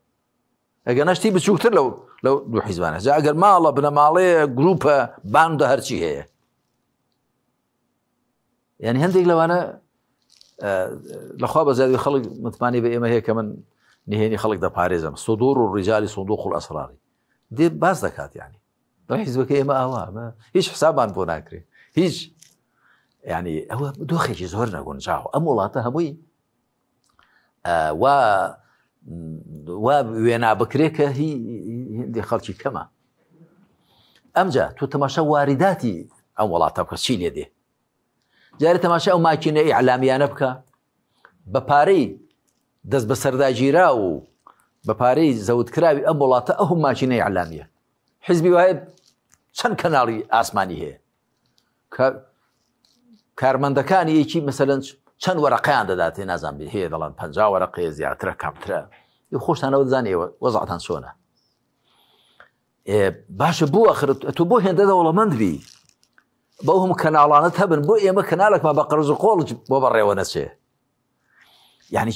ئەگە نەشتی بچووکتر لەو دوو حیزبانە جا ئەگەر ماڵە بنەماڵەیە گروپە باندە هەرچی هەیە یعنی هەندێک لەوانە لەخوا بەزیادی خەڵک متمانی بە ئێمە هەیە کە من نهێنی خەڵک دەپارێزم سودور و ڕیجالی صندوق الأسراری دێ باز دەکات یعنی بە حیزبەکە ئێمە ئاوا هیچ حسابان بۆ ناکرێ هیچ یعنی ئەوە دۆخێکی زۆر نەگونجاو ئەم وڵاتە هەمووی وا وێنا بکرێت کە هی خەڵکی کەمە ئەمجا تۆ تەماشا وارداتی ئەم وڵاتە بکە چی لێ دێ جارێ تەماشا ئەو ماکینە ئیعلامیانە بکە بە پارەی دەست بە سەرداگیرا و بە پارەی زەوتکراوی ئەم وڵاتە ئەو ماکینە ئیعلامیە حیزبی وایە چەند کەناڵی ئاسمانی هەیە کارمەندەکانی یەکی مەسەلەن چەند وەرەقەیان دەداتێ نازانبێ هەیە دەڵێن 50 وەرەقەیە زیاترە کەمترە خۆشتانەوە دەزانێەوە وەزعتان چۆنە باشە بۆ ئەخرت تۆ بۆ هێندە دەوڵەمەند بی بۆ هەم کەناڵانت هەبن بۆ ئێمە کەناڵێکمان بە قەرز و قۆڵ بۆ بەڕێوە نەچێ یعنی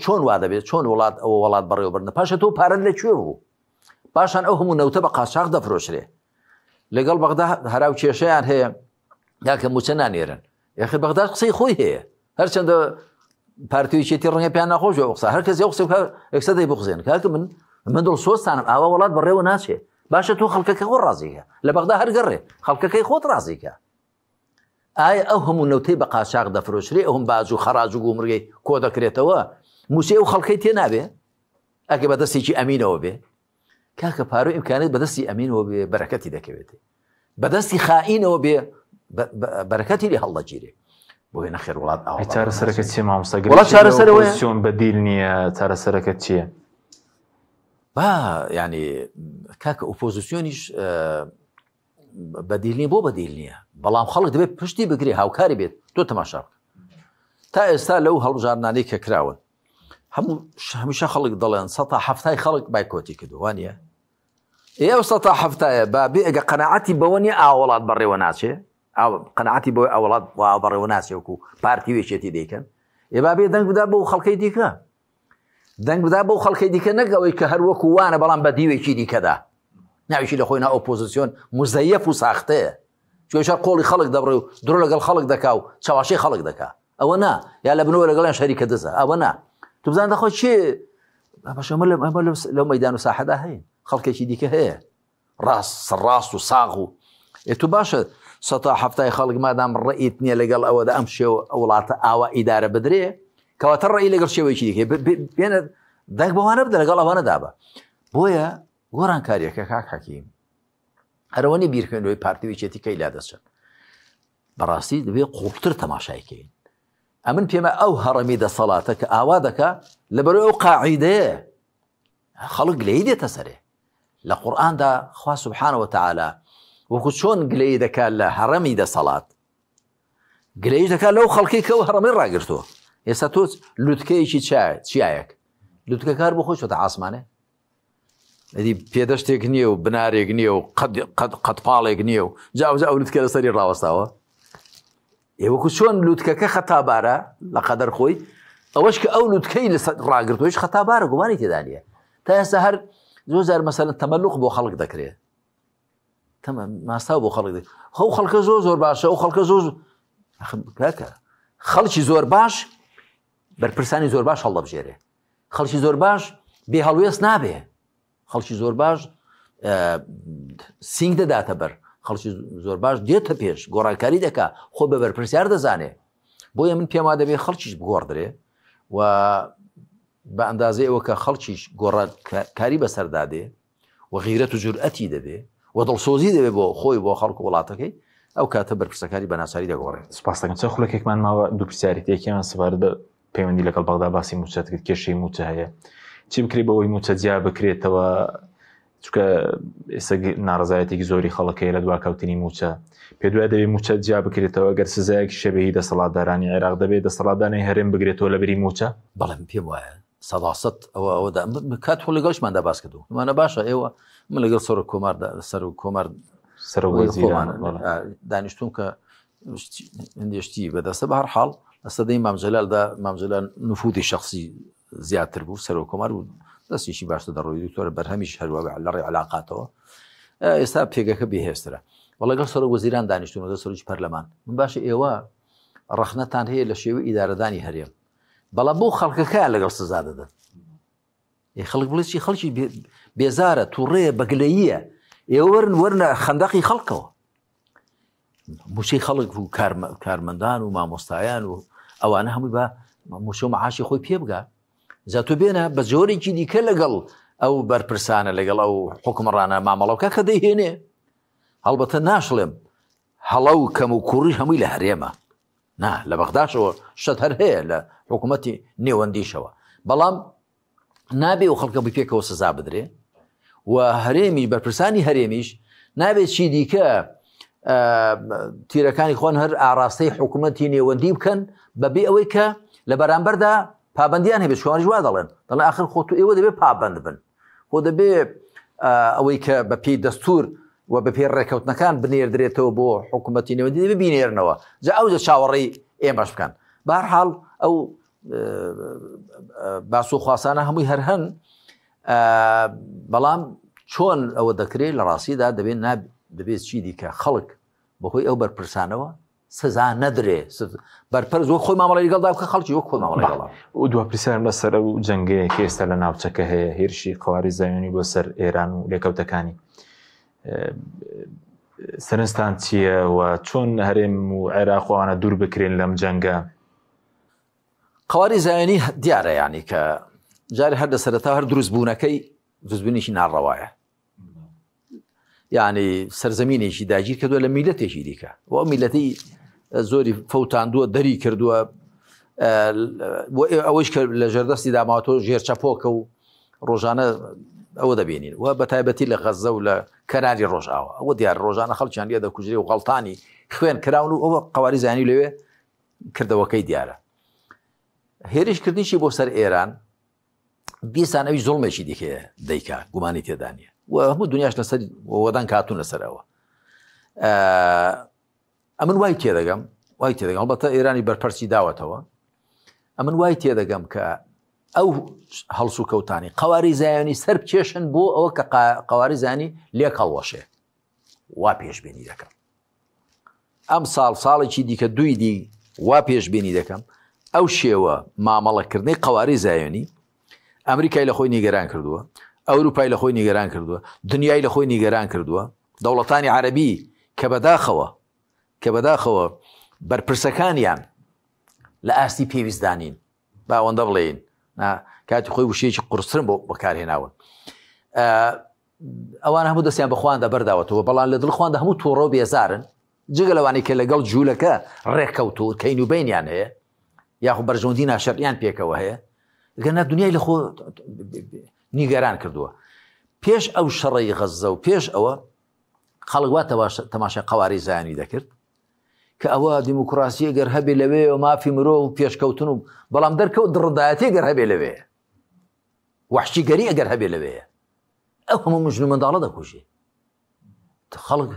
چۆن وا دەبێت چۆن وڵات بەڕێوەبرنە پاشە تۆ پارەت لەکوێ بوو پاشان ئەو هەموو نەوتە بە قاچاق دەفرۆشرێ لەگەڵ بەغدا هەراو کێشەیان هەیە یاکە موچە نانێرن یاخی بەغدا قسەی خۆی هەیە هەرچەندە پارتیویچێتی ڕەنگە پیان ناخۆشەوە قسە هەر کەس قسە ئەکسە دەی بقسێن کاکە من دڵ سۆستانم ئاوا وڵات بەڕێوە ناچێ باشە تۆ خەڵکەکە خۆ ڕازیکە لە بەغدا هەرگەڕێ خەڵکەکەی خۆت ڕازیکە ئایا ئەو هەموو نەوتەی بە قاچاق دەفرۆشرێ ئەوم باج و خەراج و گومرگەی کۆ دەکرێتەوە موسێ و خەڵکەی تێ نابێ ئەگە بە دەستێکی ئەمینەوە بێ کاکە پارۆ ئیمکانێت بەدەستی ئەمینەوە بێ بەرەکەتی دەکەوێتێ بەدەستی خائینەوە بێ بەرەکەتی لێ هەڵدەگیرێ بۆیە نەخێر وڵات چارەسەرەکە چیە مامۆستا چارەسەرەوەیان بەدیل نییە چارەسەرەکە چییە؟ با ینی کاکە ئۆپۆزیسیۆنیش بەدیل بۆ بەدیل نییە بەڵام خەڵک دەبێت پشتی بگرێ هاوکاری بێت تۆ تەماشا بکە تا ئێستا لەو هەڵبژارنانەی کە کراون هەمیشە خەڵک دەڵێن 170 خەڵک بایکۆتی کردو وانە ئێوە 170 با بێ ئەگە قەناعەتی بەوە نیە ئاوەڵات بەڕێوە ناچێ قەناعەتی بۆ ئەوڵات بەڕێوە ناچێ وەکو پارتی وێچێتی دەیکەن ێ با بێ دەنگ بدا بۆ خەڵکەی دیکە دەنگ بدا بۆ خەڵکەی دیکە نەگەوەی کە هەروەکو وانە بەڵام بە دیوێکی دیکەدا ناویشی لە خۆی نا ئۆپۆزیسیۆن مزەیەف و ساختەیە چۆشە قۆڵی خەڵک دەبڕێ و درۆ لەگەڵ خەڵک دەکا و چاواشەی خەڵک دەکا ئەوە نا یا لە بنەوە لەگەڵیان شەریکە دەزە ئەوە نا تو بزان دەخۆ چێ باشەمە لەو مەیدان و ساحەدا هەیە خەڵکێکی دیکە هەیە ڕاست و ساغ و تو باشە 170 خەڵک مادام ڕئیت نییە لەگەڵ ئەوەدا ئەم شێوە وڵاتە ئاوا ئیدارە بدرێ کەواتە ڕێی لەگەڵ شێوەیەکی دیکە بێنە دەنگ بەوانە بدە لەگەڵ ئەوانەدا بە بۆیە گۆڕانکاریەکە کاک حەکیم هەرەوەنی بیرکردنەوەی پارتیویچێتی کەی لا دەچن بەڕاستی دەبێت قوڵتر تەماشایکەین ئەمن پێمە ئەو هەڕەمی دەسەڵاتە کە ئاوا دەکا لەبەرەوەی ئەو قاعیدەیە خەڵک گلەی دێتە سەرێ لە قورئاندا خوا سوبحانە وتەعالا وەکو چۆن گلەی دەکات لە هەڕەمی دەسەڵات گلەیش دەکات لەو خەڵکی کە ئەو هەڕەمی ڕاگرتووە ئێستا تۆ لوتکەیەکی چیایەک لوتکە کار بۆ خۆی چۆتە ئاسمانێ ئەدی پێدەشتێک نییە و بنارێک نییە و قەتپاڵێک نییە و جاوزە ئەو لوتکە لەسەری ڕاوەستاوە وەکو چۆن لوتکەکە خەتابارە لە قەدەر خۆی ئەوەش کە ئەو لوتکەی ڕاگرتوۆیش خەتابارە گومانی تێدا نیە تا ئێستا هەر زۆر مەسەلەن تەمەلوق بۆ خەڵک دەکرێت ماستا بۆ خەڵک خەو خەڵکە زۆر باشە ئەو خەڵکە زۆر کاکە خەڵکی زۆر باش بەرپرسانی زۆر باش هەڵدەبژێرێ خەڵکی زۆر باش بێ هەڵوێست نابێ خەڵکی زۆر باش سینگ دەداتە بەر خەڵکی زۆر باش دێتە پێش گۆڕانکاری دەکا خۆ بە بەرپرسیار دەزانێ بۆیە من پێم وا دەبێت خەڵکیش بگۆڕدرێ و بە ئەندازەی ئەوە کە خەڵکیش گۆڕانکاری بەسەردادێ و غیرەت و جورئەتی دەبێ و دڵسۆزی دەبێ بۆ خۆی بۆ خەڵک و وڵاتەکەی ئەو کاتە بەرپرسەکاری بە ناچاری دەگۆڕێت. سپاس دەکەم. چەند خولەکێکمان ماوە دوو پرسیارەتێکیان سپارە پەیوەندی لەگەڵ بەغدا باسی موچەت کرد کێشەی موچە هەیە چی بکرێ بەوەی موچە جیا بکرێتەوە چونکە ئێستا ناڕزایەتێکی زۆری خەڵکەیە لە دواکەوتنی موچە پێ دوای دەبێت موچە جیا بکرێتەوە گەر سزایەکی شەبێهی دەسەڵاتدارانی عێراق دەبێت دەسەڵاتدارانی هەرێم بگرێتەوە لەبەری موچە. بەڵێ پێم وایە سەداسەت ئەوەدا کات خۆ لەگەڵشماندا باس کردو مانە باشە ئێوە من لەگەڵ سەر و کۆمار دانیشتون کە هەندێشتی بەدەستە بە هەر حاڵ ئەستەدەی مامجەلالدا مامجەلال نفوذی شخصی زیاتر بوو سەر و کۆمار و دەستیشی باشتر دەڕۆی دکتۆر بەرهەمیش هەروە لە ڕێی علاقاتەوە ئێستا پێگەکە بێهێسترە و لەگەڵ سەر وەزیران دانیشتون و سەرۆکی پەرلەمان من باشە ئێوە ڕەخنەتان هەیە لە شێوەی ئیدارەدانی هەرێم بەڵام بۆ خەڵکەکە لەگەڵ سزا دەدەن خەڵک بڵێکی خەڵکی بێزارە تووڕێە بەگلەییە ئێوە وەرنە خەندەقی خەڵکەوە موچەی خەڵک و کارمەندان و مامۆستایان و ئەوانە هەمووی بە موچە و مەعاشی خۆی پێ بگا زاتۆ بێنە بە جۆرێکی دیکە لەگەڵ ئەو بەرپرسانە لەگەڵ ئەو حکومڕانە مامەڵەوکە کە دەیهێنێ هەڵبەتە ناشڵێم هەڵە و کەم و کوڕی هەمووی لە هەرێمە نا لە بەغداشەوە شت هەر هەیە لە حکوومەتی نێوەندیشەوە بەڵام نابێ و خەڵکە بپێکەوە سزا بدرێ و هەرێمی بەرپرسانی هەرێمیش نابێت چی دیکە تیرەکانی خۆن هەر ئاراستەی حکوومەتی نێوەندی بکەن بەبێ ئەوەی کە لە بەرامبەردا پابندیان هەبێت شوانیش وا دەڵێن دەڵێن ئاخر خۆ ئێوە دەبێت پابند بن خۆ دەبێت ئەوەی کە بە پێی دەستور و بە پێ ڕێکەوتنەکان بنێردرێتەوە بۆ حکوومەتی نێوەندی دەبێت بینێرنەوە جا ئەو چاوەڕێی ئێمەش بکەن بە هەر حاڵ ئەو باس و خواسانە هەمووی هەر هەن بەڵام چۆن ئەوە دەکرێت لە ڕاستیدا دەبێت چی دیکە خەڵک بەهۆی ئەو بەرپرسانەوە سزا نەدرێ بەرپەرز وەک خۆی مامەڵەی لەگەڵدا بکە خەڵکی وەک خۆی مامەڵەی لەگەڵا و دو پرسیارم لەسەر ئەو جەنگەیە کە ئێستا لە ناوچەکە هەیە هێرشی قەواری زایۆنی بۆ سەر ئێران و لێکەوتەکانی سەرنجتان چییە و چۆن هەرێم و عێراقوانە دوور بکرێن لەم جەنگە؟ قەواری زایۆنی دیارە یعنی کە جارێ هەر لە سەرەتا هەر دروستبوونەکەی دروستبوونیشی ناڕەوایە یعنی سەرزەمینێکی داگیر کردووە لە میلەتێکی دیکە و میلەتی زۆری فەوتاندووە دەری کردووە ئەوەش کە لە ژێردەستی داماوەتەوە ژێرچەپۆکە و ڕۆژانە ئەوە دەبینین و بە تایبەتی لە غەزە و لە کەناری ڕۆژاوە ئەوە دیار ڕۆژانە خەڵکیان لێ دەکوژێ و غەڵتانی خوێن کراون و ئەوە قەواری زانی لەوێ کردەوەکەی دیارە. هێرشکردنیشی بۆ سەر ئێران دیسان ئەوی زوڵمێکی دیکەیە دەیکا گومانی تێدانە و هەموو دنیاش لەسەر وەدان کاتون لەسەرەوە. ئەمن وای تێدەگەم هەڵبەتە ئێرانی بەرپەرسی داوەتەوە ئەمن وای تێدەگەم کە ئەو هەڵس و کەوتانی قەواری زایانی سەر بکێشن بۆ ئەوە کە قەواری زانی لێک هەڵوەشێ وا پێشبێنی دەکەم ئەم ساڵێکی دیکە دوی دی وا پێشبێنی دەکەم ئەو شێوە مامەڵەکردنی قەواری زایانی ئەمریکای لە خۆی نیگەران کردووە ئەوروپای لە خۆی نیگەران کردووە دنیای لە خۆی نیگەران کردووە دەوڵەتانی عەرەبی کە بەداخەوە بەرپرسەکانیان لە ئاستی پێویستدانین باوەندە بڵێین کاتی خۆی وشەیەکی قورسرم بۆ بەکارهێناون ئەوان هەموو دەستیان بەخواندا بەرداوەتەوە بەڵام لە دڵخواندا هەموو تووڕە و بێزارن جگە لەوانەی کە لەگەڵ جوولەکە ڕێککەوتوو کەین و بینیان هەیە یاخو بەرژەوەندی ناشەریان پێکەوە هەیە گەنە دنیای لە خۆ نیگەران کردووە پێش ئەو شەڕی غەزە و پێش ئەوە خەڵک تەماشای قەواری زایانی دەکرد کە ئەوە دیموکراسی گەر هەبێ لەوێ و مافی مرۆ و پێشکەوتن و بەڵام دەرکەوت دڕدایەتی گەر هەبێ لەوێ وحشیگەری ئەگەر هەبێ لەوێ ئەو هەموو مژن و منداڵە دەکوژێ خەڵک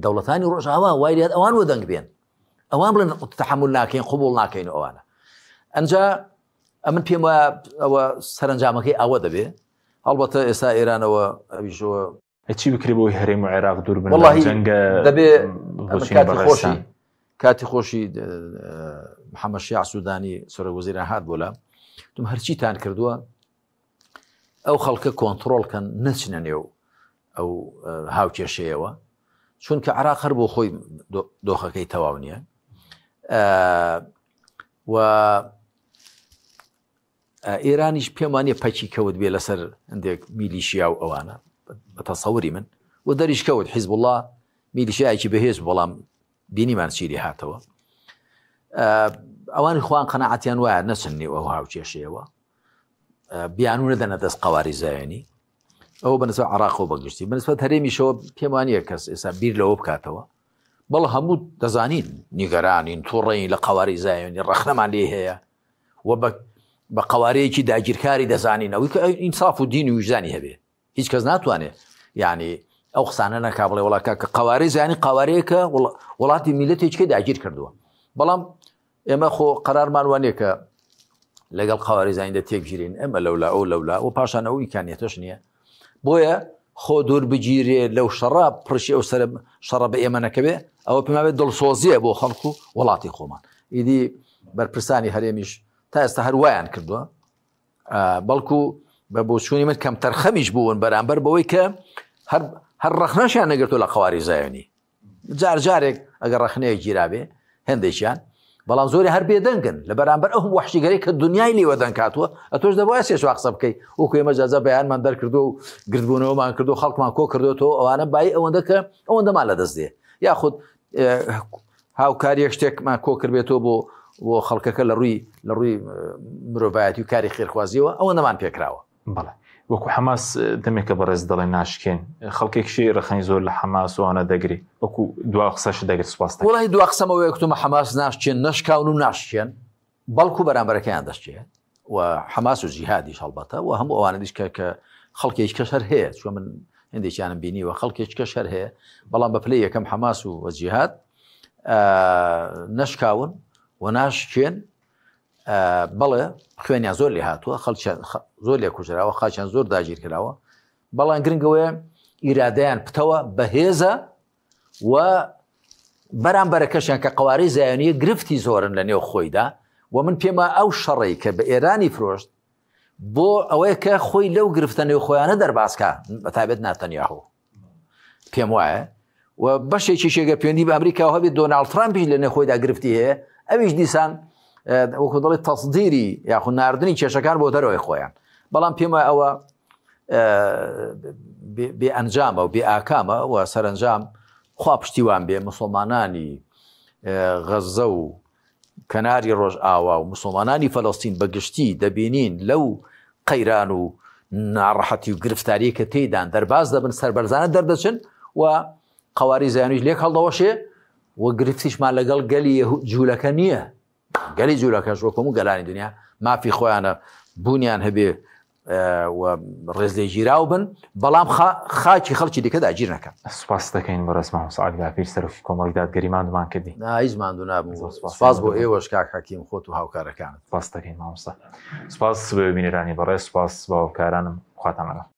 دەوڵەتانی ڕۆژاوا وای لێت ئەوان وە دەنگ بێن ئەوان بڵێن تەحمل ناکەین قبوڵ ناکەین ئەوانە ئەنجا ئەمن پێم وایە ئەوە سەرنجامەکەی ئەوە دەبێ هەڵبەتە ئێستا ئێرانەوە ئەویشەوە چی بکری بۆی هەرێم و عێراق دوور بن جەنگە دەبێ کاتی خۆشی محەممەد شیع سوودانی سۆرە وەزیران هات بۆ لام دوم هەرچیتان کردووە ئەو خەڵکە کۆنتترۆڵکەن نەچنە نێو ئەو هاوکێشەیەوە چونکە عێراق هەر بۆ خۆی دۆخەکەی تەواو نییە و ئێرانیش پێم وانێ پەکی کەوت بێ لەسەر هەندێک میلیشیا و ئەوانە بە تەسەوری من و دەریش کەوت حیزب الله میلیشیایکی بەهێز بەڵام بینیمان چیری هاتەوە ئەوانی خوان قەناعەتیان وایە نەچنی ئەو هاوکێشەیەوە بیانونە دەنە دەست قەواری زایانی ئەوە بەنسبە عێراق و بەگشتی بەنسبەت هەرێمیشەوە پێم وانییە کەس ئێستا بیر لەوە بکاتەوە بەڵە هەموو دەزانین نیگەرانین تووڕێین لە قەواری زایانی ڕەخنەمان لێ هەیە و بە قەوارەیەکی داگیرکاری دەزانین ئەوەی کە ئینساف و دین و ویژدانی هەبێ هیچ کەس ناتوانێت یعنی ئەو قسانە نەکا بڵێ وڵاکە کە قەوارەی زانی قاوارەیەکە وڵاتی میلەتێکێ داگیر کردووە بەڵام ئێمە خۆ قەرارمان وانێ کە لەگەڵ قەواری زانیدا تێکگیرین ئەمە لەولا ئەو لەولا و پاشان ئەو ئیمکانیەتەش نییە بۆیە خۆ دوور بگیرێ لەو شەڕە پڕشی ئەو سەر شەڕە بە ئێمە نەکەبێ ئەوە پێماوێت دڵسۆزیە بۆ خەڵکو و وڵاتی خۆمان ئیدی بەرپرسانی هەرێمیش تا ئێستا هەروایان کردووە بەڵکو بە بۆچوونی من کەم تەرخەمیش بوون بەرامبەر بەوەی کە هەر ڕەخنەشیان نەگرتووە لە قەواری زایانی جارێک ئەگەر ڕەخنەیەک گیرابێ هەندێکیان بەڵام زۆری هەر بێدەنگن لە بەرامبەر ئەو وحشیگەری کە دنیای لێوە دەنگاتووە ئەتۆش دەبایە سێشوا قسە بکەی وەکو ئێمە جازە بەیانمان دەرکردو و گردبوونەوەمان کردو خەڵکمان کۆ کردوێتەوە ئەوانە بای ئەوەندە کە ئەوەندەمان لە دەست دێ یاخود هاوکاریەک شتێکمان کۆ کردبێتەوە بۆ خەڵکەکە لە ڕووی مرۆڤایەتی و کاری خێرخوازیەوە ئەوەندەمان پێکراوە بەڵێ وەکو حەماس دەمێکە بەڕێز دەڵێ ناشکێن خەڵکێکشی ڕخەنی زۆر لە حەماس وانە دەگری وەکو دوا قسەش دەگرێت سوپاس وڵی دوا قسەمەوە یەکتومە حەماس ناشکێن نەشکاون و ناشکێن بەڵکو بەرامبەرەکەیان دەستچێت و حەماس و جیهادیش هەڵبەتە و هەموو ئەوانە دیشکە کە خەڵکێک کەش هەر هەیە چۆن من هەندێکیانم بینیوە خەڵکێک کەش هەر هەیە بەڵام بە پلەی یەکەم حەماس و جیهاد نەشکاون و ناشکێن بەڵێ خوێنیان زۆر لێ هاتووە خەڵکیان زۆر لێ کوژراوە خاچیان زۆر داگیر کراوە بەڵام گرنگەوەیە ئیرادەیان پتەوە بەهێزە و بەرامبەرەکەشیان کە قەواری زایانیە گرفتی زۆرن لە نێو خۆیدا و من پێمە ئەو شەڕی کە بە ئێرانی فرۆشت بۆ ئەوەیە کە خۆی لەو گرفتە نێو خۆیانە دەرباسکە بەتایبەت ناتەنیاهو پێم وایە و بەشێکی شێگە پەیوەندی بە ئەمریکا هەبێت دۆناڵد ترامپیش لە نێو خۆیدا گرفتی هەیە ئەویش دیسان وەکو دەڵێت تەصدیری یاخود ناردنی کێشەکان بۆ دەرەوەی خۆیان بەڵام پێمە ئەوە بێ ئەنجامە و بێ ئاکامە و سەرنجام خوا پشتیوان بێ مسلمانانی غەزە و کەناری ڕۆژ ئاوا و مسلمانانی فەڵەستین بەگشتی دەبینین لەو قەیران و ناڕەحەتی و گرفتاری کە تێدان دەرباز دەبن سەربەرزانە دەردەچن و قەواری زیانویش لێک هەڵدەوەشێ و گرفتیشمان لەگەڵ گەلی جوولەکە نییە گەلی جوولەکەش وەکم و گەلانی دنیا مافی خۆیانە بوونیان هەبێ و ڕێز لێ ژیراو بن بەڵام خاکی خەڵکی دیکە داگیر نەکەن. سوپاس دەکەین بۆ ڕێزمان سعاد گافیر سەرۆکی کۆمەڵی دادگەریمانمان کردی. هیچ ماندوو نابوو. سوپاس بۆ ئێوەش کاک حەکیم خۆت و هاوکارەکانت. سوپاس دەکەین مامۆستا. سوپاس بە بینەرانی بەڕێز، سوپاس بە هاوکارانم، خواتان لەگەڵ.